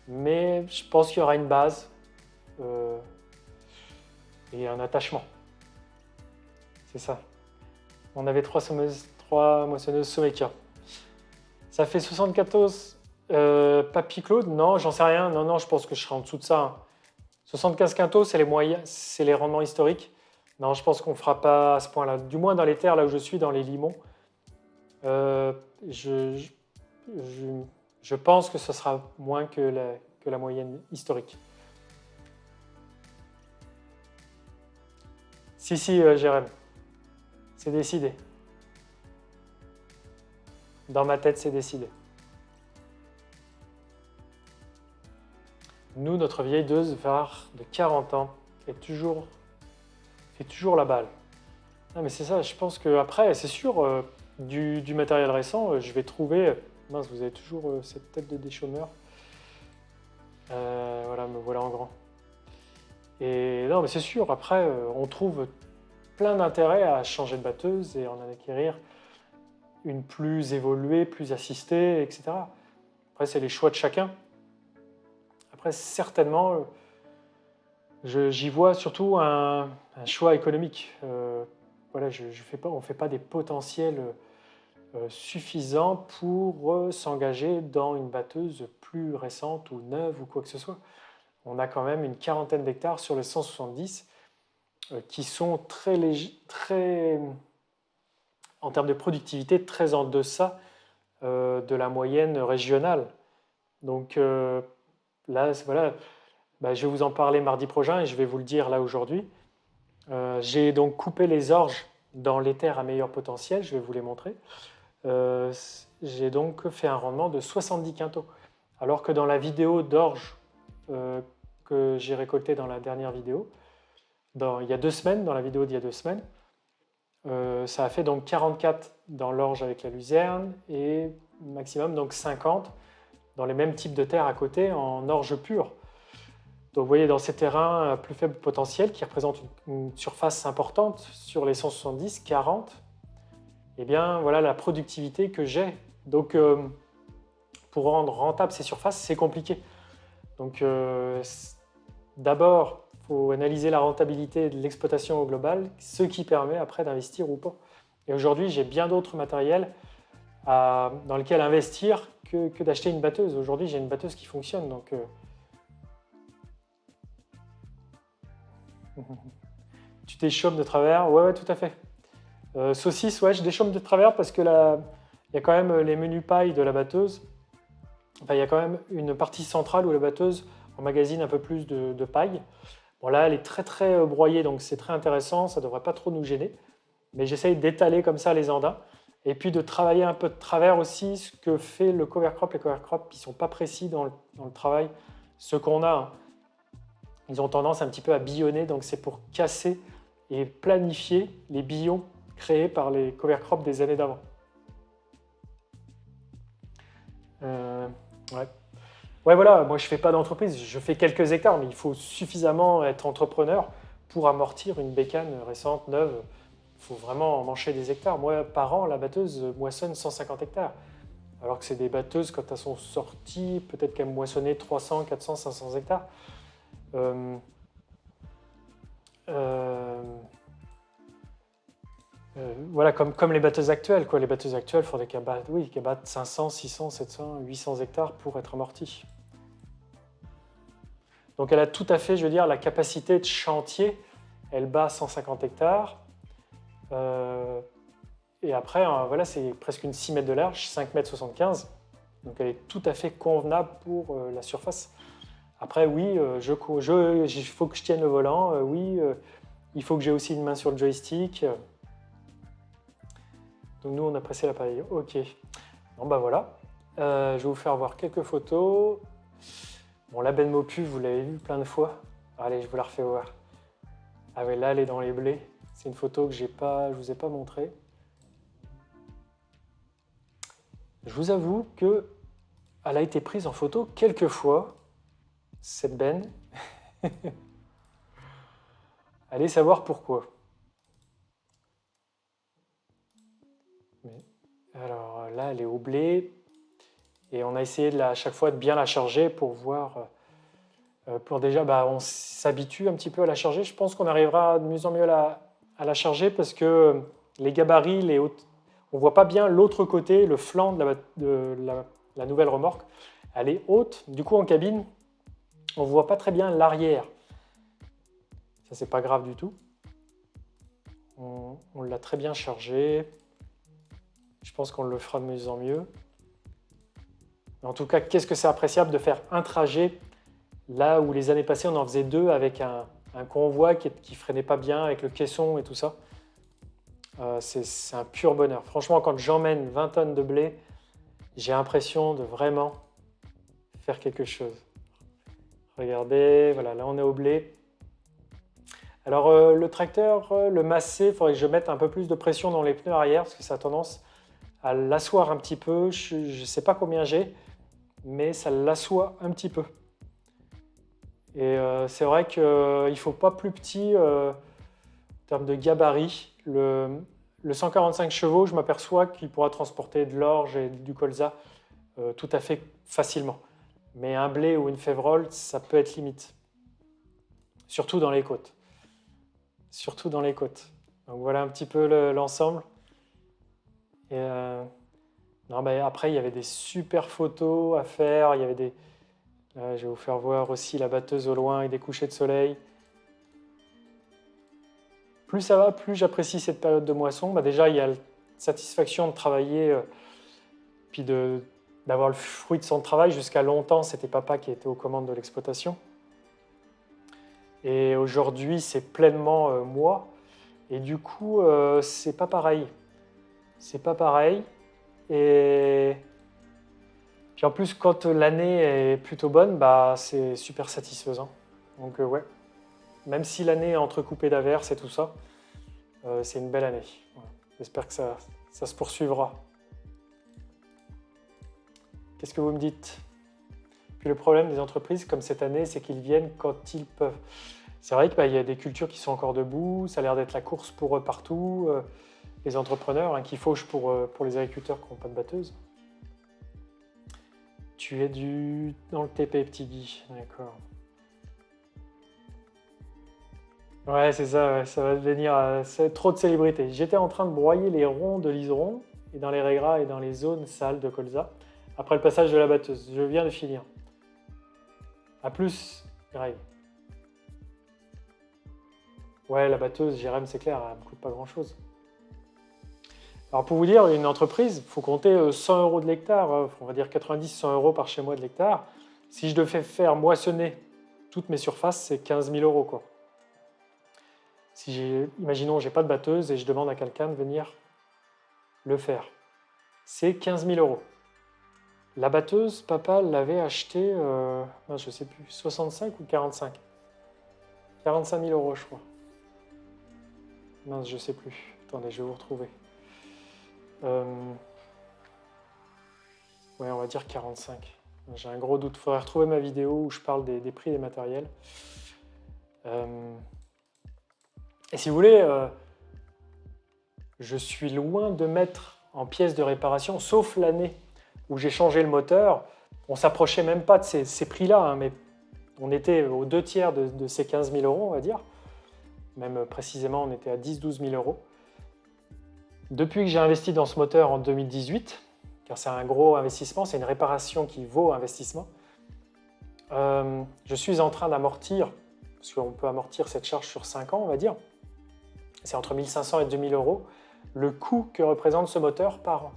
A: Mais je pense qu'il y aura une base et un attachement. C'est ça. On avait 3 moissonneuses Someka. Ça fait 74 Papy Claude, non, j'en sais rien. Non, non, je pense que je serai en dessous de ça, hein. 75 quintaux, c'est les moyens, c'est les rendements historiques. Non, je pense qu'on ne fera pas à ce point-là. Du moins dans les terres là où je suis, dans les limons. Euh, je, je- je pense que ce sera moins que la moyenne historique. Si, si, Jérém, c'est décidé. Dans ma tête, c'est décidé. Nous, notre vieille Deuse var de 40 ans fait toujours la balle. Ah, mais c'est ça, je pense qu'après, c'est sûr, du matériel récent, je vais trouver. Mince, vous avez toujours cette tête de déchômeur. Voilà, me voilà en grand. Et non, mais c'est sûr, après, on trouve plein d'intérêt à changer de batteuse et en acquérir une plus évoluée, plus assistée, etc. Après, c'est les choix de chacun. Après, certainement, j'y vois surtout un choix économique. Voilà, on ne fait pas des potentiels suffisants pour s'engager dans une batteuse plus récente ou neuve ou quoi que ce soit. On a quand même une quarantaine d'hectares sur les 170 qui sont très légers, très, en termes de productivité, très en deçà de la moyenne régionale. Donc là, voilà, bah, je vais vous en parler mardi prochain et je vais vous le dire là aujourd'hui. J'ai donc coupé les orges dans les terres à meilleur potentiel, je vais vous les montrer. J'ai donc fait un rendement de 70 quintaux. Alors que dans la vidéo d'orge que j'ai récoltée dans la dernière vidéo, il y a 2 semaines, dans la vidéo d'il y a 2 semaines, ça a fait donc 44 dans l'orge avec la luzerne et maximum donc 50 dans les mêmes types de terres à côté en orge pure. Donc vous voyez, dans ces terrains à plus faible potentiel qui représentent une surface importante sur les 170, 40, eh bien voilà la productivité que j'ai. Donc pour rendre rentable ces surfaces, c'est compliqué. Donc d'abord, il faut analyser la rentabilité de l'exploitation au global, ce qui permet après d'investir ou pas. Et aujourd'hui, j'ai bien d'autres matériels dans lesquels investir que d'acheter une batteuse. Aujourd'hui, j'ai une batteuse qui fonctionne. Donc, tu déchaumes de travers? Ouais, ouais, tout à fait. Saucisse, ouais, je déchaume de travers parce que là, il y a quand même les menus paille de la batteuse. Enfin, il y a quand même une partie centrale où la batteuse emmagasine un peu plus de paille. Bon, là, elle est très très broyée, donc c'est très intéressant, ça ne devrait pas trop nous gêner. Mais j'essaye d'étaler comme ça les andins. Et puis de travailler un peu de travers aussi, ce que fait le cover crop. Les cover crops, ils ne sont pas précis dans le travail. Ce qu'on a, hein, ils ont tendance un petit peu à billonner, donc c'est pour casser et planifier les billons créés par les cover crops des années d'avant. Ouais. Ouais, voilà, moi je ne fais pas d'entreprise, je fais quelques hectares, mais il faut suffisamment être entrepreneur pour amortir une bécane récente, neuve. Il faut vraiment mancher des hectares. Moi, par an, la batteuse moissonne 150 hectares. Alors que c'est des batteuses, quand elles sont sorties, peut-être qu'elles moissonnaient 300, 400, 500 hectares. Euh, euh, voilà, comme les batteuses actuelles, quoi. Les batteuses actuelles, il faudrait qu'elles battent 500, 600, 700, 800 hectares pour être amorties. Donc elle a tout à fait, je veux dire, la capacité de chantier. Elle bat 150 hectares. Et après, voilà, c'est presque une 6 mètres de large, 5 mètres 75. Donc elle est tout à fait convenable pour la surface. Après, oui, il faut que je tienne le volant. Oui, il faut que j'ai aussi une main sur le joystick. Donc nous, on a pressé l'appareil. Ok. Bon, bah voilà. Je vais vous faire voir quelques photos. Bon, la benne Mopu, vous l'avez vu plein de fois. Allez, je vous la refais voir. Ah ouais, là, elle est dans les blés. C'est une photo que je ne vous ai pas montrée. Je vous avoue qu'elle a été prise en photo quelques fois, cette benne. Allez savoir pourquoi. Alors là, elle est au blé. Et on a essayé à chaque fois de bien la charger pour voir. Pour déjà, bah, on s'habitue un petit peu à la charger. Je pense qu'on arrivera de mieux en mieux à la charger parce que les gabarits, on ne voit pas bien l'autre côté, le flanc de la nouvelle remorque. Elle est haute, du coup en cabine, on ne voit pas très bien l'arrière. Ça, c'est pas grave du tout. On l'a très bien chargé. Je pense qu'on le fera de mieux en mieux. Mais en tout cas, qu'est-ce que c'est appréciable de faire un trajet là où les années passées, on en faisait 2 avec un convoi qui freinait pas bien, avec le caisson et tout ça. C'est un pur bonheur. Franchement, quand j'emmène 20 tonnes de blé, j'ai l'impression de vraiment faire quelque chose. Regardez, voilà, là on est au blé. Alors le tracteur, le masser, il faudrait que je mette un peu plus de pression dans les pneus arrière parce que ça a tendance à l'asseoir un petit peu. Je ne sais pas combien j'ai, mais ça l'assoit un petit peu. Et c'est vrai qu'il ne faut pas plus petit en termes de gabarit. Le 145 chevaux, je m'aperçois qu'il pourra transporter de l'orge et du colza tout à fait facilement. Mais un blé ou une févrole, ça peut être limite. Surtout dans les côtes. Surtout dans les côtes. Donc voilà un petit peu l'ensemble. Et non, bah, après, il y avait des super photos à faire. Il y avait des... Là, je vais vous faire voir aussi la batteuse au loin et des couchers de soleil. Plus ça va, plus j'apprécie cette période de moisson. Bah, déjà, il y a la satisfaction de travailler, puis d'avoir le fruit de son travail. Jusqu'à longtemps, c'était papa qui était aux commandes de l'exploitation. Et aujourd'hui, c'est pleinement moi. Et du coup, c'est pas pareil. C'est pas pareil. Et puis en plus, quand l'année est plutôt bonne, bah, c'est super satisfaisant. Donc ouais, même si l'année est entrecoupée d'averses et tout ça, c'est une belle année. Voilà. J'espère que ça se poursuivra. Qu'est-ce que vous me dites? Puis le problème des entreprises comme cette année, c'est qu'ils viennent quand ils peuvent. C'est vrai qu'il y a des cultures qui sont encore debout, ça a l'air d'être la course pour eux partout, les entrepreneurs qui fauchent pour les agriculteurs qui n'ont pas de batteuse. Tu es dans le TP, petit Guy, d'accord. Ouais, c'est ça, ouais, ça va devenir c'est trop de célébrité. J'étais en train de broyer les ronds de liseron et dans les régras et dans les zones sales de colza après le passage de la batteuse. Je viens de finir. A plus, Greg. Ouais, la batteuse, Jérém, c'est clair, elle ne me coûte pas grand-chose. Alors pour vous dire, une entreprise, il faut compter 100 euros de l'hectare, on va dire 90-100 euros par chez moi de l'hectare. Si je devais faire moissonner toutes mes surfaces, c'est 15 000 euros, quoi. Imaginons, j'ai pas de batteuse et je demande à quelqu'un de venir le faire. C'est 15 000 euros. La batteuse, papa l'avait achetée, je ne sais plus, 65 ou 45 45 000 euros, je crois. Mince, je sais plus. Attendez, je vais vous retrouver. Ouais, on va dire 45. J'ai un gros doute. Il faudrait retrouver ma vidéo où je parle des prix des matériels. Et si vous voulez, je suis loin de mettre en pièces de réparation, sauf l'année où j'ai changé le moteur. On ne s'approchait même pas de ces prix-là, hein, mais on était aux 2/3 de ces 15 000 euros, on va dire. Même précisément, on était à 10-12 000 euros. Depuis que j'ai investi dans ce moteur en 2018, car c'est un gros investissement, c'est une réparation qui vaut investissement, je suis en train d'amortir, parce qu'on peut amortir cette charge sur 5 ans, on va dire, c'est entre 1 500 et 2 000 euros, le coût que représente ce moteur par an.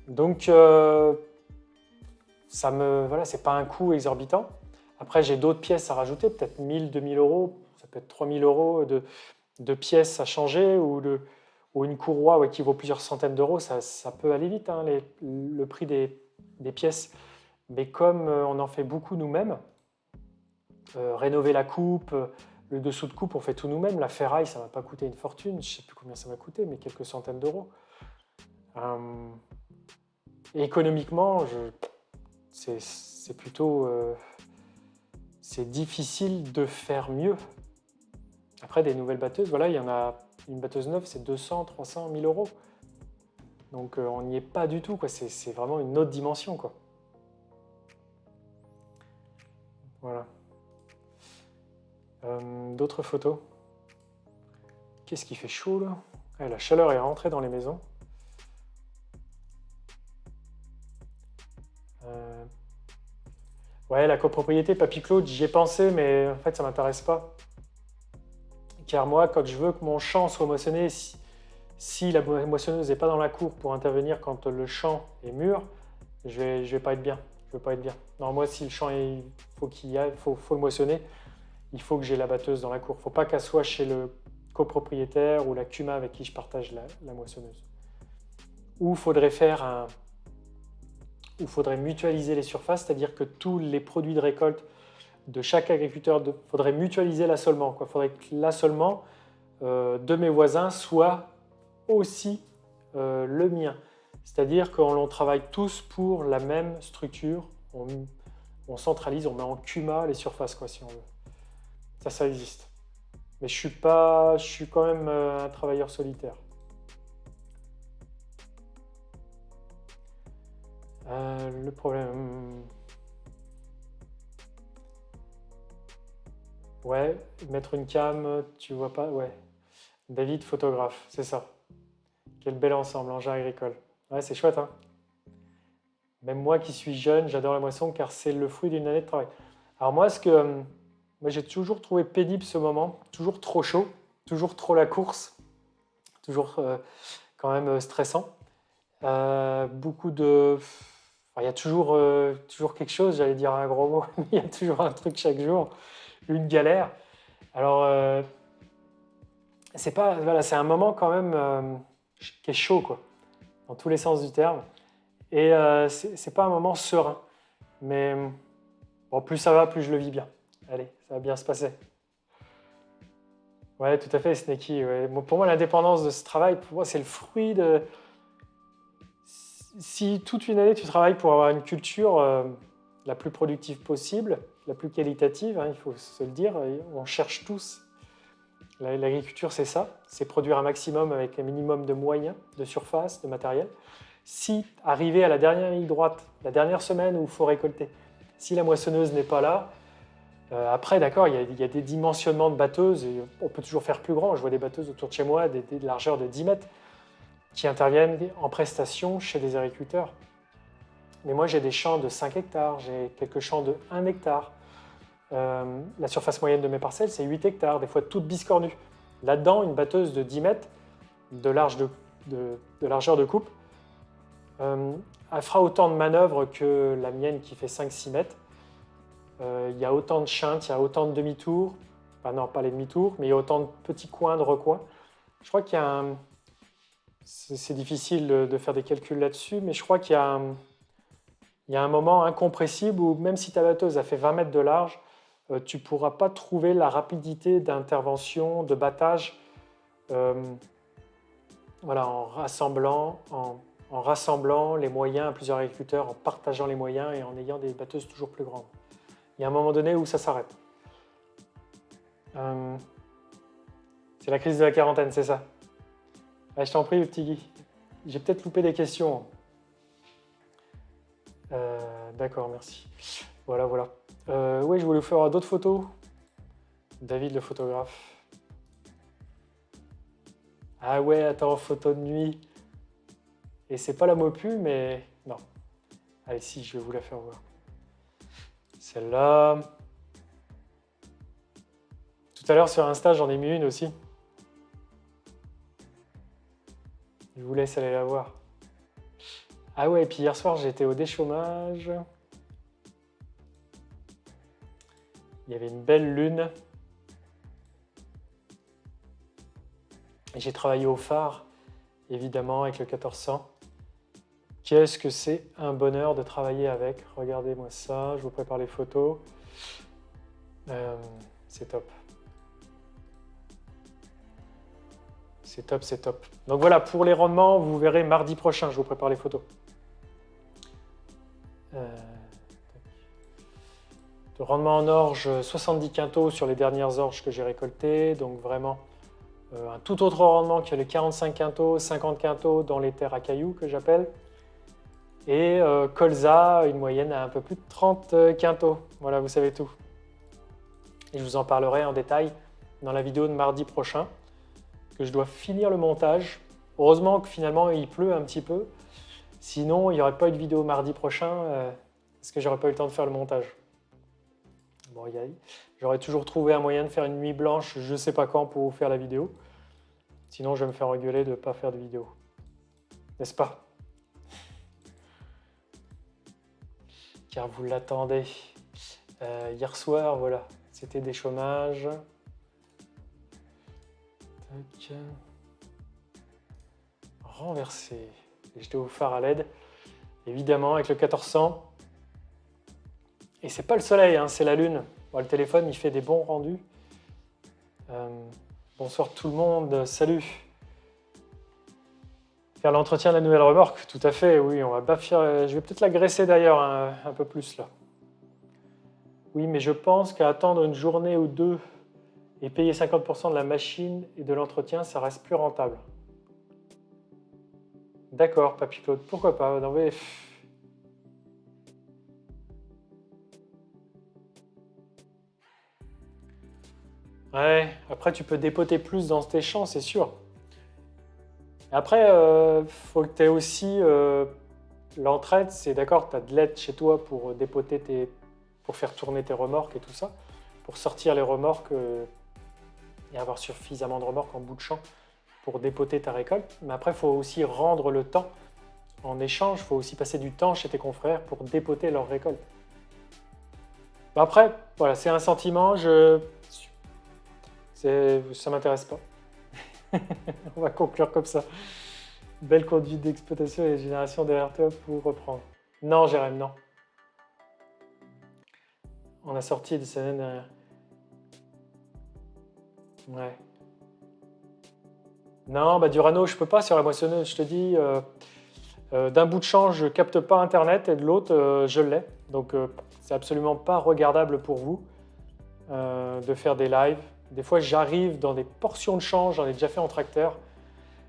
A: Donc, voilà, c'est pas un coût exorbitant. Après, j'ai d'autres pièces à rajouter, peut-être 1 000, 2 000 euros, ça peut être 3 000 euros de pièces à changer, ou une courroie qui vaut plusieurs centaines d'euros, ça peut aller vite, hein, le prix des pièces. Mais comme on en fait beaucoup nous-mêmes, rénover la coupe, le dessous de coupe, on fait tout nous-mêmes. La ferraille, ça ne va pas coûter une fortune, je ne sais plus combien ça va coûter, mais quelques centaines d'euros. Et économiquement, c'est plutôt... c'est difficile de faire mieux. Après, des nouvelles batteuses, voilà, il y en a une batteuse neuve, c'est 200, 300, 1000 euros. Donc on n'y est pas du tout, quoi. C'est vraiment une autre dimension, quoi. Voilà. D'autres photos. Qu'est-ce qui fait chaud, là? Ah, la chaleur est rentrée dans les maisons. Ouais, la copropriété, Papy Claude, j'y ai pensé, mais en fait, ça ne m'intéresse pas. Car moi, quand je veux que mon champ soit moissonné, si la moissonneuse n'est pas dans la cour pour intervenir quand le champ est mûr, je vais pas être bien. Je vais pas être bien. Non, moi, si le champ faut qu'il y aille, faut le moissonner, il faut que j'ai la batteuse dans la cour. Il ne faut pas qu'elle soit chez le copropriétaire ou la CUMA avec qui je partage la moissonneuse. Ou faudrait mutualiser les surfaces, c'est-à-dire que tous les produits de récolte de chaque agriculteur, faudrait mutualiser l'assolement. Il faudrait que l'assolement de mes voisins soit aussi le mien. C'est-à-dire qu'on travaille tous pour la même structure. On centralise, on met en CUMA les surfaces, quoi, si on veut. Ça existe. Mais je suis quand même un travailleur solitaire. Le problème... Ouais, mettre une cam, tu vois pas? Ouais. David, photographe, c'est ça. Quel bel ensemble, engin agricole. Ouais, c'est chouette, hein. Même moi qui suis jeune, j'adore la moisson car c'est le fruit d'une année de travail. Alors moi, moi j'ai toujours trouvé pénible ce moment, toujours trop chaud, toujours trop la course, toujours quand même stressant. Beaucoup de... Enfin, il y a toujours quelque chose, j'allais dire un gros mot, mais il y a toujours un truc chaque jour, une galère. Alors, c'est un moment quand même qui est chaud, quoi, dans tous les sens du terme. Et c'est pas un moment serein. Mais bon, plus ça va, plus je le vis bien. Allez, ça va bien se passer. Ouais, tout à fait, Snakey. Ouais. Bon, pour moi, l'indépendance de ce travail, pour moi, c'est le fruit de... Si toute une année, tu travailles pour avoir une culture la plus productive possible, la plus qualitative, hein, il faut se le dire, on cherche tous. L'agriculture, c'est ça, c'est produire un maximum avec un minimum de moyens, de surface, de matériel. Si arrivé à la dernière ligne droite, la dernière semaine où il faut récolter, si la moissonneuse n'est pas là, après, d'accord, il y a des dimensionnements de batteuses, et on peut toujours faire plus grand. Je vois des batteuses autour de chez moi, des largeurs de 10 mètres, qui interviennent en prestation chez des agriculteurs. Mais moi, j'ai des champs de 5 hectares, j'ai quelques champs de 1 hectare. La surface moyenne de mes parcelles, c'est 8 hectares, des fois toutes biscornues. Là-dedans, une batteuse de 10 mètres de largeur de coupe, elle fera autant de manœuvres que la mienne qui fait 5-6 mètres. Il y a autant de chintes, il y a autant de demi-tours, enfin non, pas les demi-tours, mais il y a autant de petits coins, de recoins. Je crois qu'il y a c'est difficile de faire des calculs là-dessus, mais je crois qu'il y a un moment incompressible où même si ta batteuse a fait 20 mètres de large, tu ne pourras pas trouver la rapidité d'intervention, de battage, voilà, en rassemblant les moyens à plusieurs agriculteurs, en partageant les moyens et en ayant des batteuses toujours plus grandes. Il y a un moment donné où ça s'arrête. C'est la crise de la quarantaine, c'est ça? Ah, je t'en prie, le petit Guy. J'ai peut-être loupé des questions. D'accord, merci. Voilà. Oui, je voulais vous faire d'autres photos. David, le photographe. Ah ouais, attends, photo de nuit. Et c'est pas la Mopu, mais non. Allez, si, je vais vous la faire voir. Celle-là. Tout à l'heure sur Insta, j'en ai mis une aussi. Je vous laisse aller la voir. Ah ouais, et puis hier soir, j'étais au déchômage. Il y avait une belle lune. Et j'ai travaillé au phare, évidemment, avec le 1400. Qu'est-ce que c'est un bonheur de travailler avec. Regardez-moi ça, je vous prépare les photos. C'est top. C'est top. Donc voilà, pour les rendements, vous verrez mardi prochain, je vous prépare les photos. De rendement en orge, 70 quintaux sur les dernières orges que j'ai récoltées. Donc vraiment un tout autre rendement que les 45 quintaux, 50 quintaux dans les terres à cailloux que j'appelle. Et colza, une moyenne à un peu plus de 30 quintaux. Voilà, vous savez tout. Et je vous en parlerai en détail dans la vidéo de mardi prochain, que je dois finir le montage. Heureusement que finalement il pleut un petit peu. Sinon, il n'y aurait pas eu de vidéo mardi prochain parce que j'aurais pas eu le temps de faire le montage. Bon, j'aurais toujours trouvé un moyen de faire une nuit blanche, je sais pas quand, pour vous faire la vidéo. Sinon, je vais me faire engueuler de ne pas faire de vidéo. N'est-ce pas? Car vous l'attendez. Hier soir, voilà, c'était des chômages. Tac. Renversé. Et j'étais au phare à LED, évidemment, avec le 1400. Et c'est pas le soleil, hein, c'est la lune. Bon, le téléphone, il fait des bons rendus. Bonsoir tout le monde, salut. Faire l'entretien de la nouvelle remorque, tout à fait, oui, on va pas faire. Je vais peut-être la graisser d'ailleurs un peu plus là. Oui, mais je pense qu'à attendre une journée ou deux et payer 50% de la machine et de l'entretien, ça reste plus rentable. D'accord, Papy Claude, pourquoi pas? Non, mais... Ouais, après tu peux dépoter plus dans tes champs, c'est sûr. Après, faut que tu aies aussi l'entraide, c'est d'accord, tu as de l'aide chez toi pour dépoter pour faire tourner tes remorques et tout ça, pour sortir les remorques et avoir suffisamment de remorques en bout de champ pour dépoter ta récolte. Mais après, il faut aussi rendre le temps. En échange, il faut aussi passer du temps chez tes confrères pour dépoter leur récolte. Bah après, voilà, c'est un sentiment, ça m'intéresse pas. On va conclure comme ça. Belle conduite d'exploitation et génération derrière toi pour reprendre. Non, Jérém, non. On a sorti des semaines derrière. Ouais. Non, bah Durano, je peux pas sur la moissonneuse. Je te dis, d'un bout de champ, je capte pas Internet et de l'autre, je l'ai. Donc, c'est absolument pas regardable pour vous de faire des lives. Des fois, j'arrive dans des portions de champ, j'en ai déjà fait en tracteur.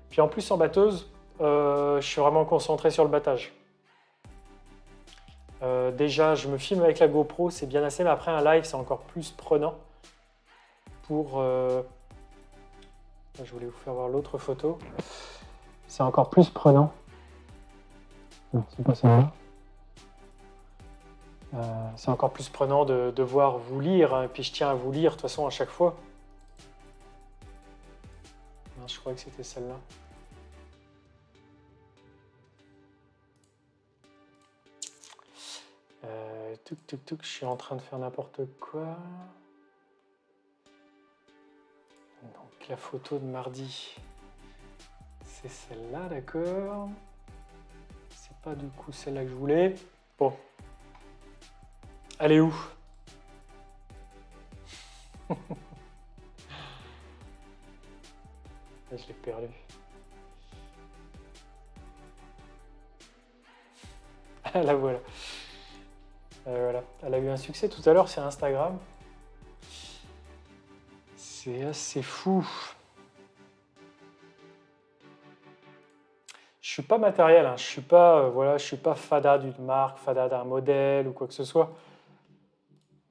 A: Puis en plus, en batteuse, je suis vraiment concentré sur le battage. Déjà, je me filme avec la GoPro, c'est bien assez, mais après un live, c'est encore plus prenant. Je voulais vous faire voir l'autre photo. C'est encore plus prenant. Non, c'est pas celle-là. C'est encore plus prenant de devoir vous lire, hein, et puis je tiens à vous lire de toute façon à chaque fois. Non, je crois que c'était celle-là. Je suis en train de faire n'importe quoi. Donc la photo de mardi, c'est celle-là, d'accord. C'est pas du coup celle-là que je voulais. Bon. Elle est où? Je l'ai perdu. Ah, la voilà. Voilà. Elle a eu un succès tout à l'heure sur Instagram. C'est assez fou. Je suis pas matériel, hein. Je suis pas, voilà, je suis pas fada d'une marque, fada d'un modèle ou quoi que ce soit.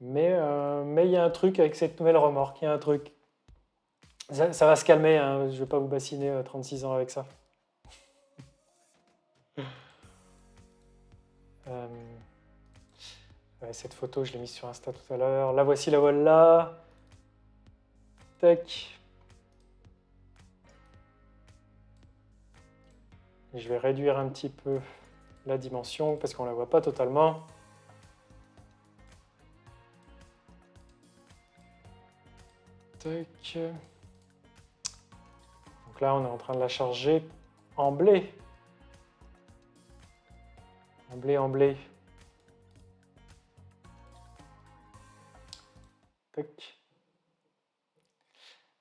A: Mais il y a un truc avec cette nouvelle remorque, il y a un truc. Ça va se calmer, hein. Je vais pas vous bassiner 36 ans avec ça. Ouais, cette photo, je l'ai mise sur Insta tout à l'heure. La voici, la voilà. Tac. Je vais réduire un petit peu la dimension parce qu'on ne la voit pas totalement. Tac. Donc là, on est en train de la charger en blé. En blé, en blé. Tac.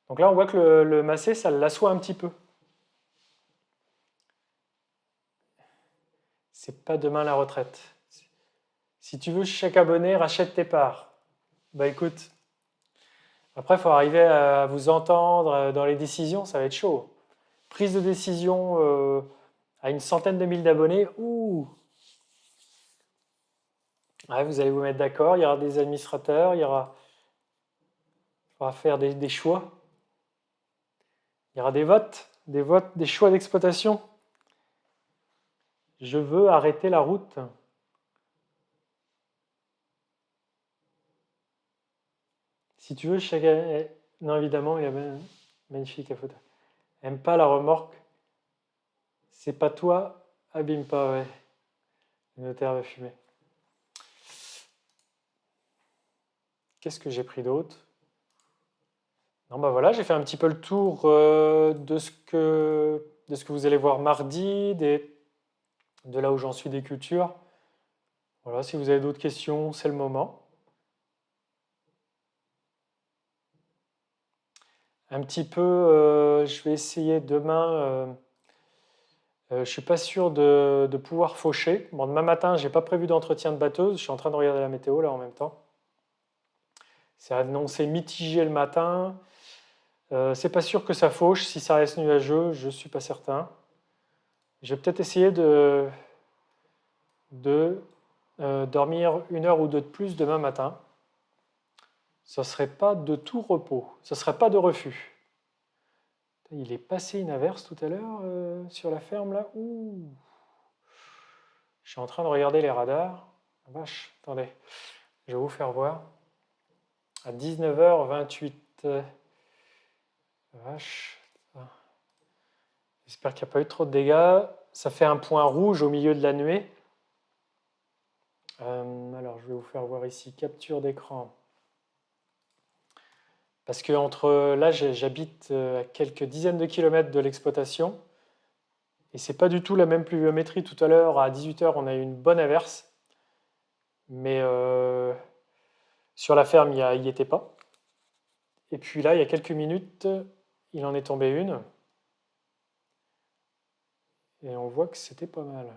A: Donc là, on voit que le massé, ça l'assoit un petit peu. C'est pas demain la retraite. Si tu veux, chaque abonné, rachète tes parts. Bah écoute, après, il faut arriver à vous entendre dans les décisions, ça va être chaud. Prise de décision à une centaine de mille d'abonnés, ouh. Ouais, vous allez vous mettre d'accord, il y aura des administrateurs, il faudra faire des choix. Il y aura des votes, des choix d'exploitation. Je veux arrêter la route. Si tu veux, chacun. Non, évidemment, il a magnifique la photo. Aime pas la remorque. C'est pas toi, abîme pas, ouais. Le notaire va fumer. Qu'est-ce que j'ai pris d'autre? Non, bah voilà, j'ai fait un petit peu le tour de ce que vous allez voir mardi, de là où j'en suis des cultures. Voilà, si vous avez d'autres questions, c'est le moment. Un petit peu, je vais essayer demain. Je suis pas sûr de pouvoir faucher. Bon, demain matin, j'ai pas prévu d'entretien de batteuse. Je suis en train de regarder la météo là en même temps. C'est annoncé mitigé le matin. C'est pas sûr que ça fauche. Si ça reste nuageux, je suis pas certain. Je vais peut-être essayer de dormir 1 heure ou deux de plus demain matin. Ce ne serait pas de tout repos. Ce ne serait pas de refus. Il est passé une averse tout à l'heure sur la ferme là. Ouh. Je suis en train de regarder les radars. Vache, attendez, je vais vous faire voir. À 19h28. Vache. J'espère qu'il n'y a pas eu trop de dégâts. Ça fait un point rouge au milieu de la nuée. Alors, je vais vous faire voir ici, capture d'écran. Parce que entre là, j'habite à quelques dizaines de kilomètres de l'exploitation. Et c'est pas du tout la même pluviométrie. Tout à l'heure, à 18h, on a eu une bonne averse. Mais sur la ferme, il n'y était pas. Et puis là, il y a quelques minutes, il en est tombé une. Et on voit que c'était pas mal.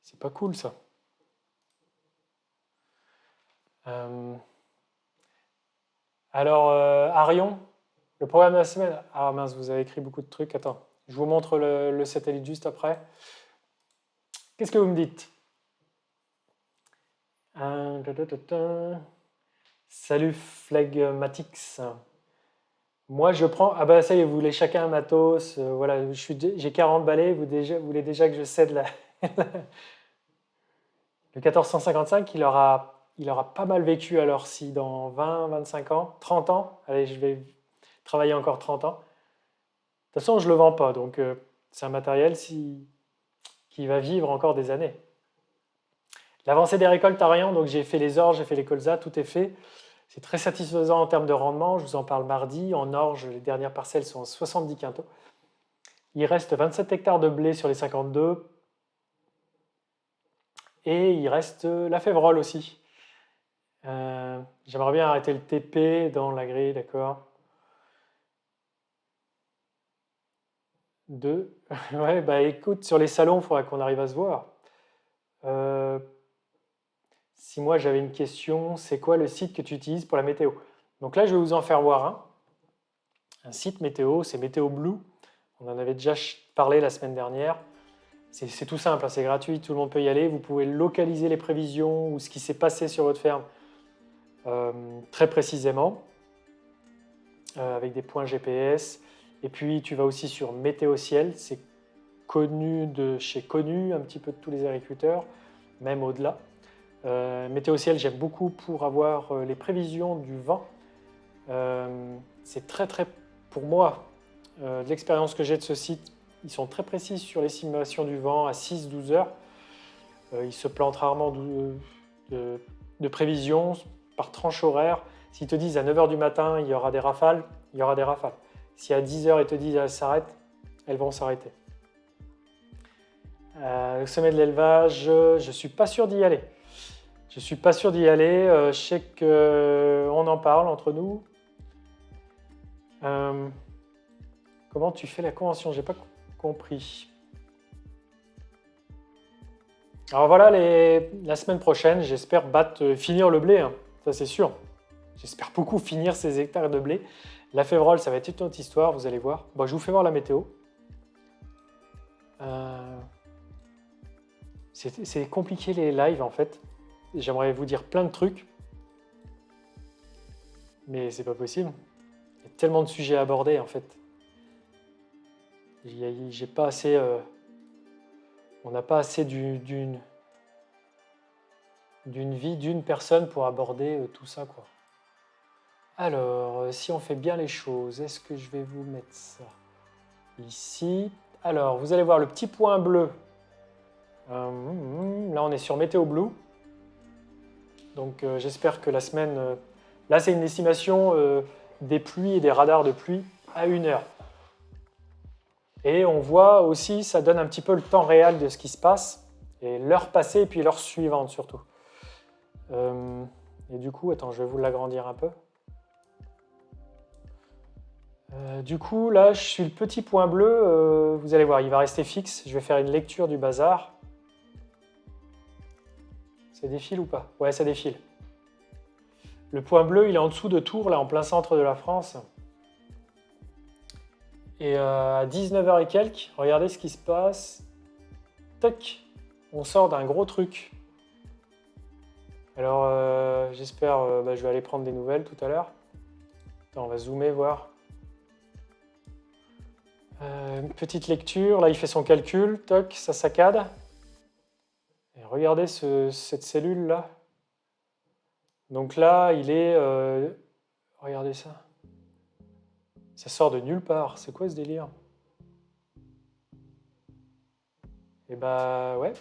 A: C'est pas cool ça. Euh, Alors, Arion, le programme de la semaine. Ah mince, vous avez écrit beaucoup de trucs. Attends, je vous montre le satellite juste après. Qu'est-ce que vous me dites? Salut Phlegmatix. Moi, je prends. Ah bah ça y est, vous voulez chacun un matos. Voilà, j'ai 40 balais. Vous voulez déjà que je cède le 1455. Il aura pas mal vécu alors si dans 20, 25 ans, 30 ans. Allez, je vais travailler encore 30 ans. De toute façon, je ne le vends pas. Donc, c'est un matériel qui va vivre encore des années. L'avancée des récoltes à Rayon, donc j'ai fait les orges, j'ai fait les colzas, tout est fait. C'est très satisfaisant en termes de rendement. Je vous en parle mardi. En orge, les dernières parcelles sont 70 quintaux. Il reste 27 hectares de blé sur les 52. Et il reste la févrole aussi. J'aimerais bien arrêter le TP dans la grille, d'accord. Deux. Ouais, bah écoute, sur les salons, il faudra qu'on arrive à se voir. Si moi j'avais une question, c'est quoi le site que tu utilises pour la météo? Donc là, je vais vous en faire voir un site météo, c'est Météo Blue. On en avait déjà parlé la semaine dernière. C'est tout simple, hein, c'est gratuit, tout le monde peut y aller. Vous pouvez localiser les prévisions ou ce qui s'est passé sur votre ferme très précisément avec des points GPS. Et puis tu vas aussi sur Météo Ciel, c'est connu de chez connu un petit peu de tous les agriculteurs, même au-delà. Météo Ciel, j'aime beaucoup pour avoir les prévisions du vent. C'est très, pour moi, de l'expérience que j'ai de ce site, ils sont très précis sur l'estimation du vent à 6-12 heures. Ils se plantent rarement de prévisions par tranche horaire. S'ils te disent à 9 heures du matin, il y aura des rafales, il y aura des rafales. Si à 10 heures, ils te disent elles s'arrêtent, elles vont s'arrêter. Le sommet de l'élevage, je ne suis pas sûr d'y aller. Je ne suis pas sûr d'y aller. Je sais qu'on en parle entre nous. Comment tu fais la convention? J'ai pas compris. Alors voilà, la semaine prochaine, j'espère finir le blé, hein, ça c'est sûr. J'espère beaucoup finir ces hectares de blé. La févrole, ça va être une autre histoire, vous allez voir. Bon, je vous fais voir la météo. C'est compliqué les lives en fait. J'aimerais vous dire plein de trucs, mais c'est pas possible. Il y a tellement de sujets à aborder en fait. J'ai pas assez. On n'a pas assez d'une vie d'une personne pour aborder tout ça quoi. Alors, si on fait bien les choses, est-ce que je vais vous mettre ça ici? Alors, vous allez voir le petit point bleu. Là, on est sur Météo Blue. Donc, j'espère que la semaine... là, c'est une estimation des pluies et des radars de pluie à 1 heure. Et on voit aussi, ça donne un petit peu le temps réel de ce qui se passe, et l'heure passée et puis l'heure suivante surtout. Et du coup, attends, je vais vous l'agrandir un peu. Du coup, là, je suis le petit point bleu. Vous allez voir, il va rester fixe. Je vais faire une lecture du bazar. Ça défile ou pas? Ouais, ça défile. Le point bleu, il est en dessous de Tours, là, en plein centre de la France. Et à 19h et quelques, regardez ce qui se passe. Tac, on sort d'un gros truc. Alors, j'espère, je vais aller prendre des nouvelles tout à l'heure. Attends, on va zoomer, voir. Une petite lecture, là il fait son calcul, toc, ça saccade. Et regardez cette cellule là. Donc là, il est... regardez ça. Ça sort de nulle part. C'est quoi ce délire? Et bah ouais.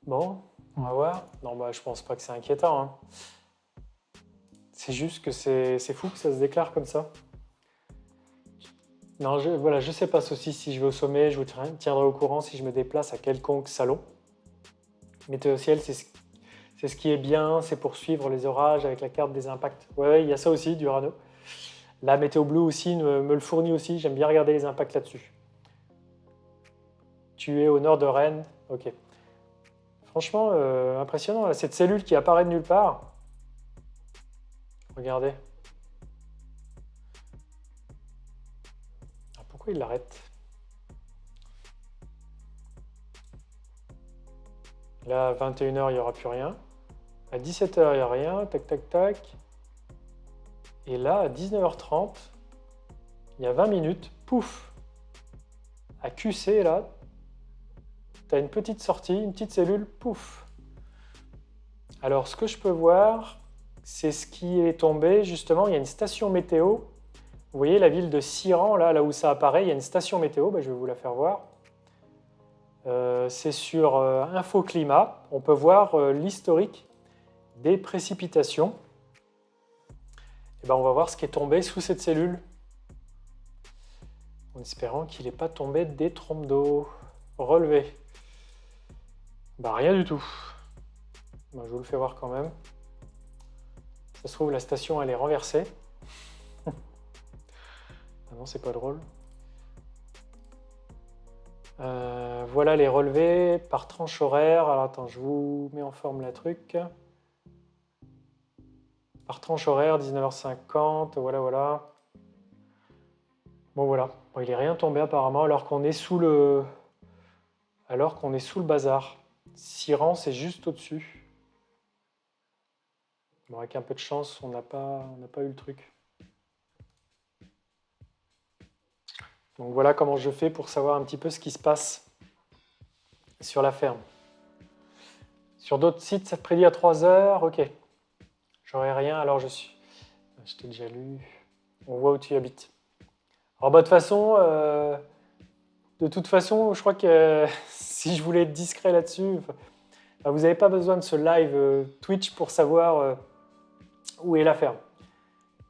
A: Bon, on va voir. Non, bah je pense pas que c'est inquiétant. Hein. C'est juste que c'est fou que ça se déclare comme ça. Non, voilà, je sais pas ceci. Si je vais au sommet, je vous tiendrai au courant si je me déplace à quelconque salon. Météo Ciel, c'est ce qui est bien, c'est pour suivre les orages avec la carte des impacts. Ouais, il y a ça aussi, du Rano. La Météo Blue aussi me le fournit aussi. J'aime bien regarder les impacts là-dessus. Tu es au nord de Rennes. Ok. Franchement, impressionnant. Là, cette cellule qui apparaît de nulle part. Regardez. Ah, pourquoi il l'arrête? Là, à 21h, il n'y aura plus rien. À 17h, il n'y a rien. Tac, tac, tac. Et là, à 19h30, il y a 20 minutes, pouf, à QC, là, tu as une petite sortie, une petite cellule, pouf. Alors, ce que je peux voir, c'est ce qui est tombé, justement, il y a une station météo. Vous voyez la ville de Siran, là où ça apparaît, il y a une station météo, je vais vous la faire voir. C'est sur Infoclimat. On peut voir l'historique des précipitations. Et on va voir ce qui est tombé sous cette cellule. En espérant qu'il n'ait pas tombé des trompes d'eau. Relevé. Rien du tout. Je vous le fais voir quand même. Ça se trouve, la station, elle est renversée. Ah non, c'est pas drôle. Voilà les relevés par tranche horaire. Alors attends, je vous mets en forme la truc. Par tranche horaire, 19h50, voilà. Bon, voilà. Bon, il n'est rien tombé apparemment, alors qu'on est sous le bazar. Siran, c'est juste au-dessus. Bon, avec un peu de chance, on n'a pas eu le truc. Donc voilà comment je fais pour savoir un petit peu ce qui se passe sur la ferme. Sur d'autres sites, ça te prédit à 3h, ok. J'aurai rien, alors je t'ai déjà lu. On voit où tu habites. Alors de toute façon, je crois que si je voulais être discret là-dessus, vous n'avez pas besoin de ce live Twitch pour savoir où est la ferme.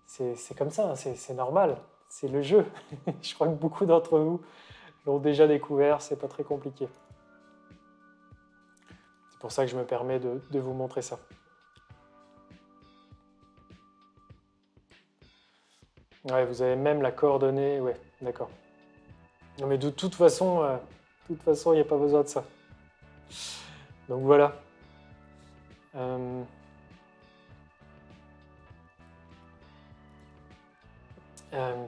A: C'est comme ça, c'est normal, c'est le jeu. Je crois que beaucoup d'entre vous l'ont déjà découvert, c'est pas très compliqué. C'est pour ça que je me permets de vous montrer ça. Ouais, vous avez même la coordonnée, ouais, d'accord. Non mais de toute façon, il n'y a pas besoin de ça. Donc voilà.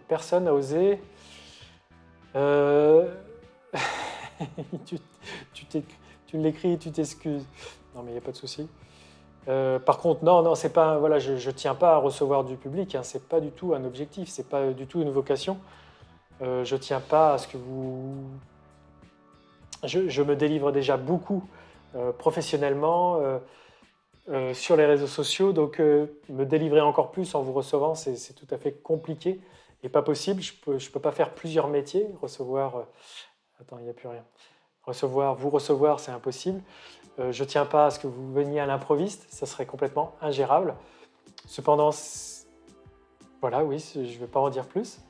A: Personne n'a osé. Tu l'écris, tu t'excuses. Non mais il n'y a pas de souci. Par contre, non, c'est pas. Voilà, je tiens pas à recevoir du public. Hein, c'est pas du tout un objectif. C'est pas du tout une vocation. Je tiens pas à ce que vous. Je me délivre déjà beaucoup professionnellement. sur les réseaux sociaux. Donc, me délivrer encore plus en vous recevant, c'est tout à fait compliqué et pas possible. Je peux pas faire plusieurs métiers. Recevoir, attends, il n'y a plus rien. Vous recevoir, c'est impossible. Je ne tiens pas à ce que vous veniez à l'improviste, ça serait complètement ingérable. Cependant, voilà, oui, je ne vais pas en dire plus.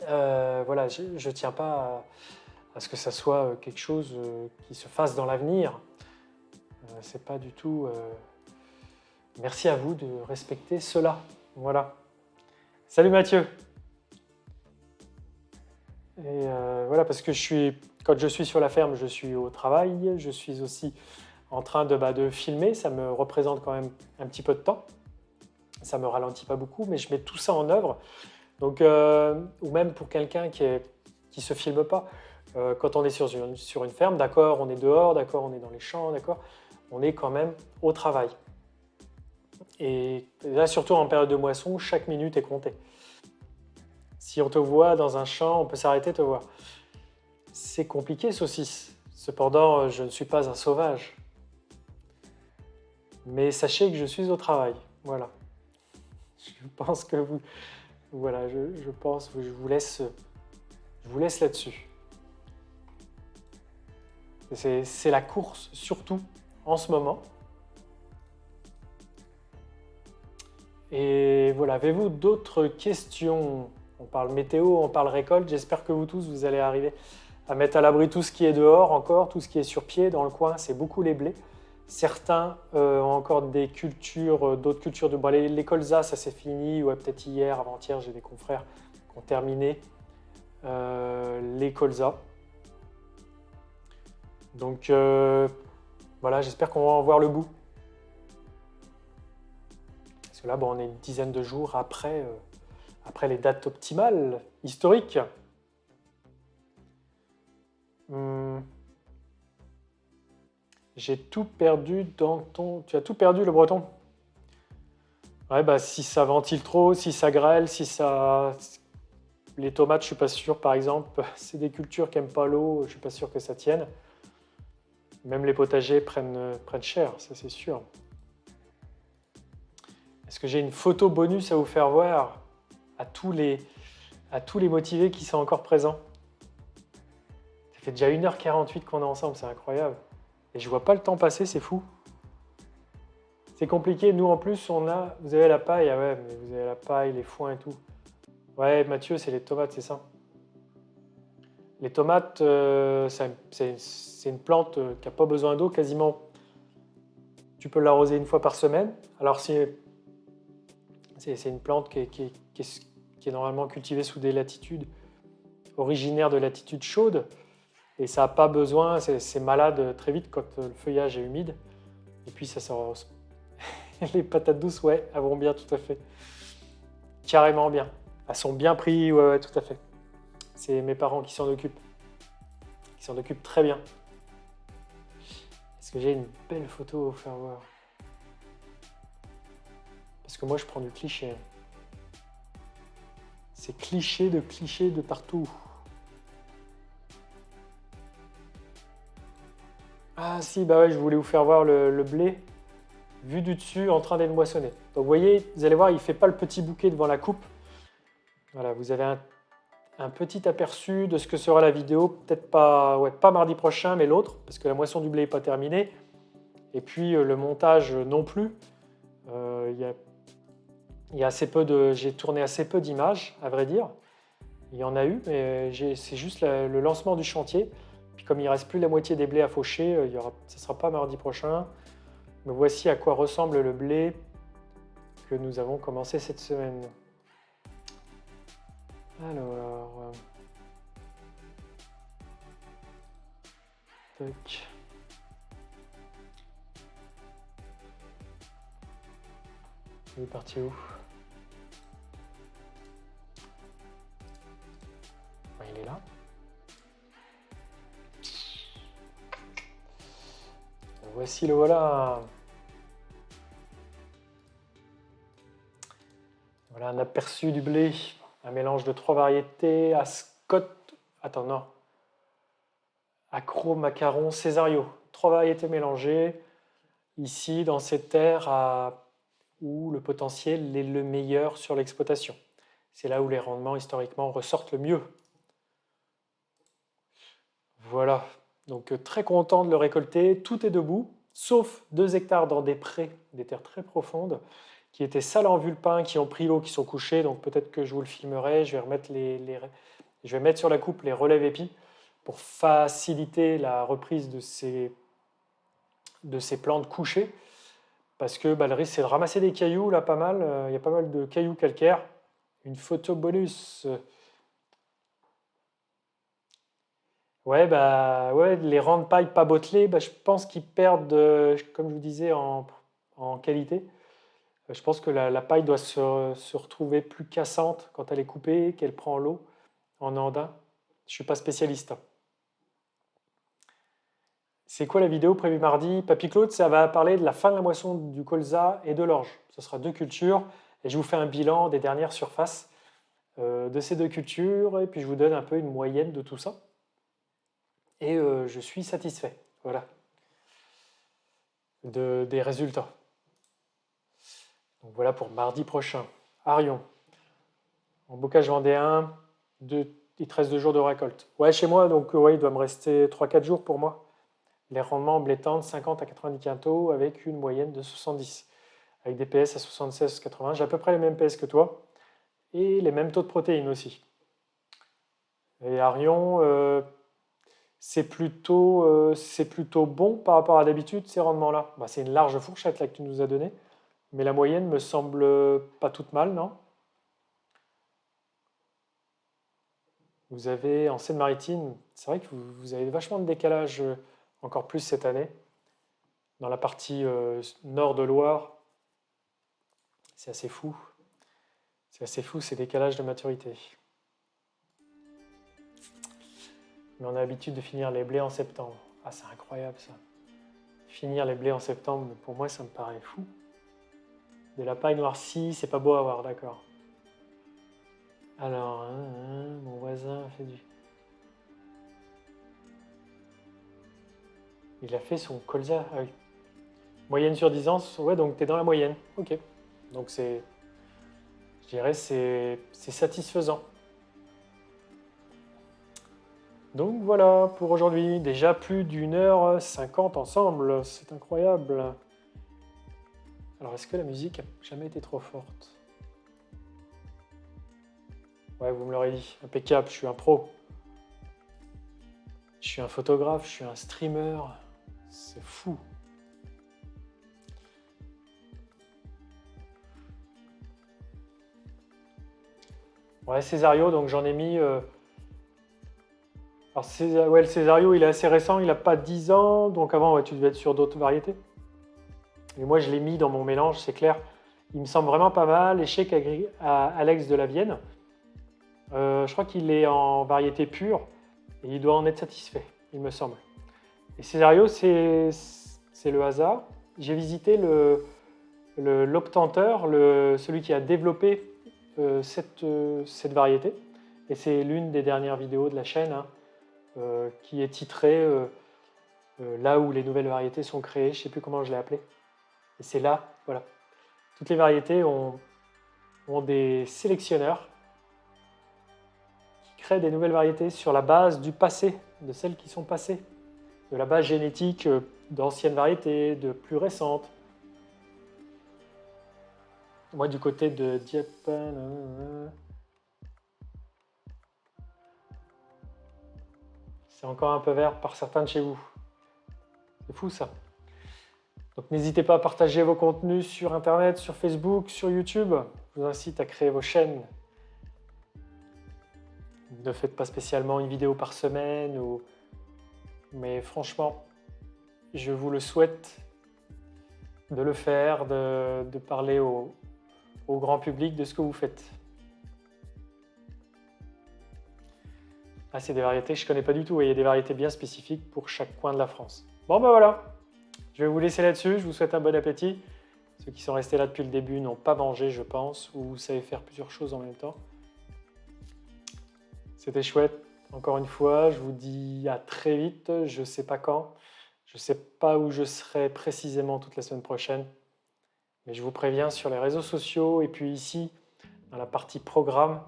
A: Voilà, je ne tiens pas à ce que ça soit quelque chose qui se fasse dans l'avenir. C'est pas du tout. Merci à vous de respecter cela. Voilà. Salut Mathieu. Et voilà, parce que quand je suis sur la ferme, je suis au travail, je suis aussi en train de filmer. Ça me représente quand même un petit peu de temps. Ça me ralentit pas beaucoup, mais je mets tout ça en œuvre. Donc, ou même pour quelqu'un qui se filme pas, quand on est sur une ferme, d'accord, on est dehors, d'accord, on est dans les champs, d'accord, on est quand même au travail. Et là, surtout en période de moisson, chaque minute est comptée. Si on te voit dans un champ, on peut s'arrêter te voir. C'est compliqué, saucisse. Cependant, je ne suis pas un sauvage. Mais sachez que je suis au travail. Voilà. Je pense que vous... Voilà, je pense que je vous laisse là-dessus. C'est la course, surtout en ce moment. Et voilà, avez-vous d'autres questions? On parle météo, on parle récolte. J'espère que vous tous, vous allez arriver à mettre à l'abri tout ce qui est dehors encore, tout ce qui est sur pied dans le coin. C'est beaucoup les blés. Certains ont encore des cultures, d'autres cultures de... Bon, les colzas, ça c'est fini. Ouais, peut-être hier, avant-hier, j'ai des confrères qui ont terminé les colzas. Donc voilà, j'espère qu'on va en voir le bout. Parce que là, bon, on est une dizaine de jours après les dates optimales, historiques. J'ai tout perdu dans ton... Tu as tout perdu, le breton? Ouais, bah si ça ventile trop, si ça grêle, si ça... Les tomates, je suis pas sûr, par exemple. C'est des cultures qui n'aiment pas l'eau, je suis pas sûr que ça tienne. Même les potagers prennent cher, ça c'est sûr. Est-ce que j'ai une photo bonus à vous faire voir à tous les motivés qui sont encore présents? Ça fait déjà 1h48 qu'on est ensemble, c'est incroyable. Et je vois pas le temps passer, c'est fou. C'est compliqué, nous en plus, vous avez la paille, ah ouais, mais vous avez la paille, les foins et tout. Ouais, Mathieu, c'est les tomates, c'est ça. Les tomates, c'est une plante qui n'a pas besoin d'eau, quasiment. Tu peux l'arroser une fois par semaine. Alors, c'est une plante qui est normalement cultivée sous des latitudes originaires de latitudes chaudes. Et ça n'a pas besoin, c'est malade très vite quand le feuillage est humide. Et puis, ça sort. Les patates douces, ouais, elles vont bien, tout à fait. Carrément bien. Elles sont bien prises, ouais, ouais, tout à fait. C'est mes parents qui s'en occupent. Qui s'en occupent très bien. Est-ce que j'ai une belle photo à vous faire voir? Parce que moi, je prends du cliché. C'est cliché de partout. Ah si, bah ouais, je voulais vous faire voir le blé vu du dessus en train d'être moissonné. Donc vous voyez, vous allez voir, il ne fait pas le petit bouquet devant la coupe. Voilà, vous avez un petit aperçu de ce que sera la vidéo. Peut-être pas, ouais, pas mardi prochain, mais l'autre, parce que la moisson du blé n'est pas terminée. Et puis le montage non plus. Il y a assez peu j'ai tourné assez peu d'images, à vrai dire. Il y en a eu, mais c'est juste le lancement du chantier. Puis comme il ne reste plus la moitié des blés à faucher, ça ne sera pas mardi prochain. Mais voici à quoi ressemble le blé que nous avons commencé cette semaine. Alors... tac. Il est parti où? Il est là. Voici le voilà. Voilà un aperçu du blé. Un mélange de 3 variétés. Ascot. Attends, non. Accro, macaron, césario. 3 variétés mélangées. ici dans cette terre où le potentiel est le meilleur sur l'exploitation. C'est là où les rendements historiquement ressortent le mieux. Voilà, donc très content de le récolter. Tout est debout, sauf 2 hectares dans des prés, des terres très profondes, qui étaient sales en vulpin, qui ont pris l'eau, qui sont couchés. Donc peut-être que je vous le filmerai. Je vais je vais mettre sur la coupe les relèves épis pour faciliter la reprise de ces plantes couchées. Parce que le risque, c'est de ramasser des cailloux, là, pas mal. Il y a pas mal de cailloux calcaires. Une photo bonus. Ouais, ouais, les rangs de paille pas bottelés, je pense qu'ils perdent, comme je vous disais, en qualité. Je pense que la paille doit se retrouver plus cassante quand elle est coupée, qu'elle prend l'eau en andin. Je ne suis pas spécialiste, hein. C'est quoi la vidéo prévue mardi? Papy Claude, ça va parler de la fin de la moisson du colza et de l'orge. Ce sera 2 cultures et je vous fais un bilan des dernières surfaces de ces 2 cultures et puis je vous donne un peu une moyenne de tout ça. Et je suis satisfait, voilà, des résultats. Donc voilà pour mardi prochain. Arion, en bocage vendéen, il te reste 2 jours de récolte. Ouais, chez moi, donc ouais, il doit me rester 3-4 jours pour moi. Les rendements en blé tendre, 50 à 90 quintaux avec une moyenne de 70. Avec des PS à 76-80. J'ai à peu près les mêmes PS que toi. Et les mêmes taux de protéines aussi. Et Arion, c'est plutôt bon par rapport à d'habitude, ces rendements-là. C'est une large fourchette là que tu nous as donnée. Mais la moyenne me semble pas toute mal, non? Vous avez en Seine-Maritime, c'est vrai que vous avez vachement de décalage encore plus cette année. Dans la partie nord de Loire, c'est assez fou. C'est assez fou ces décalages de maturité. Mais on a l'habitude de finir les blés en septembre. Ah, c'est incroyable ça. Finir les blés en septembre, pour moi, ça me paraît fou. De la paille noircie, c'est pas beau à voir, d'accord. Alors, mon voisin a fait du... Il a fait son colza. Ah oui. Moyenne sur 10 ans, ouais, donc tu es dans la moyenne. Ok. Donc je dirais, c'est satisfaisant. Donc voilà pour aujourd'hui. Déjà plus d'1h50 ensemble. C'est incroyable. Alors, est-ce que la musique n'a jamais été trop forte? Ouais, vous me l'aurez dit. Impeccable, je suis un pro. Je suis un photographe, je suis un streamer. C'est fou. Ouais, Césario, donc j'en ai mis... Alors, ouais, le Césario, il est assez récent, il n'a pas 10 ans, donc avant, ouais, tu devais être sur d'autres variétés. Et moi, je l'ai mis dans mon mélange, c'est clair. Il me semble vraiment pas mal. Échec à Alex de la Vienne. Je crois qu'il est en variété pure et il doit en être satisfait, il me semble. Et Césario, c'est le hasard. J'ai visité l'obtenteur, celui qui a développé cette variété. Et c'est l'une des dernières vidéos de la chaîne, hein, qui est titrée là où les nouvelles variétés sont créées. Je ne sais plus comment je l'ai appelé. Et c'est là, voilà. Toutes les variétés ont des sélectionneurs qui créent des nouvelles variétés sur la base du passé, de celles qui sont passées, de la base génétique d'anciennes variétés, de plus récentes. Moi, du côté de Dieppe, c'est encore un peu vert par certains de chez vous. C'est fou ça. Donc n'hésitez pas à partager vos contenus sur Internet, sur Facebook, sur YouTube. Je vous incite à créer vos chaînes. Ne faites pas spécialement une vidéo par semaine, mais franchement, je vous le souhaite de le faire, de parler au grand public de ce que vous faites. Ah, c'est des variétés que je ne connais pas du tout. Il y a des variétés bien spécifiques pour chaque coin de la France. Bon, voilà. Je vais vous laisser là-dessus. Je vous souhaite un bon appétit. Ceux qui sont restés là depuis le début n'ont pas mangé, je pense, ou vous savez faire plusieurs choses en même temps. C'était chouette. Encore une fois, je vous dis à très vite. Je ne sais pas quand. Je ne sais pas où je serai précisément toute la semaine prochaine, mais je vous préviens sur les réseaux sociaux et puis ici, dans la partie programme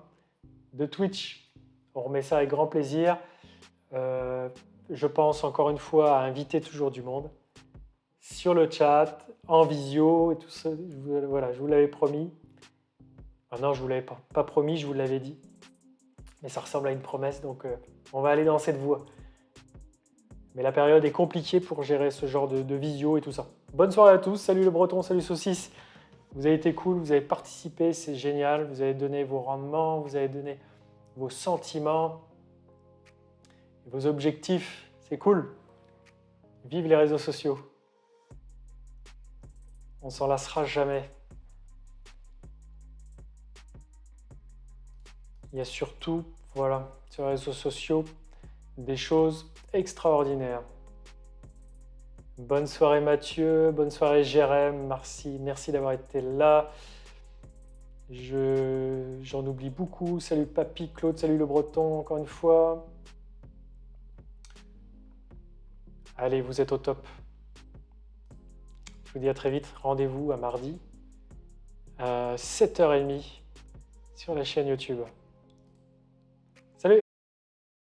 A: de Twitch. On remet ça avec grand plaisir. Je pense encore une fois à inviter toujours du monde sur le chat, en visio et tout ça. Voilà, je vous l'avais promis. Ah non, je ne vous l'avais pas promis, je vous l'avais dit. Mais ça ressemble à une promesse, donc on va aller dans cette voie. Mais la période est compliquée pour gérer ce genre de visio et tout ça. Bonne soirée à tous, salut le breton, salut saucisse. Vous avez été cool, vous avez participé, c'est génial. Vous avez donné vos rendements, vous avez donné vos sentiments, vos objectifs, c'est cool. Vive les réseaux sociaux. On s'en lassera jamais. Il y a surtout, voilà, sur les réseaux sociaux, des choses extraordinaires. Bonne soirée Mathieu, bonne soirée Jérém, merci d'avoir été là. J'en oublie beaucoup. Salut Papy, Claude, salut le breton encore une fois. Allez, vous êtes au top. Je vous dis à très vite. Rendez-vous à mardi à 7h30 sur la chaîne YouTube.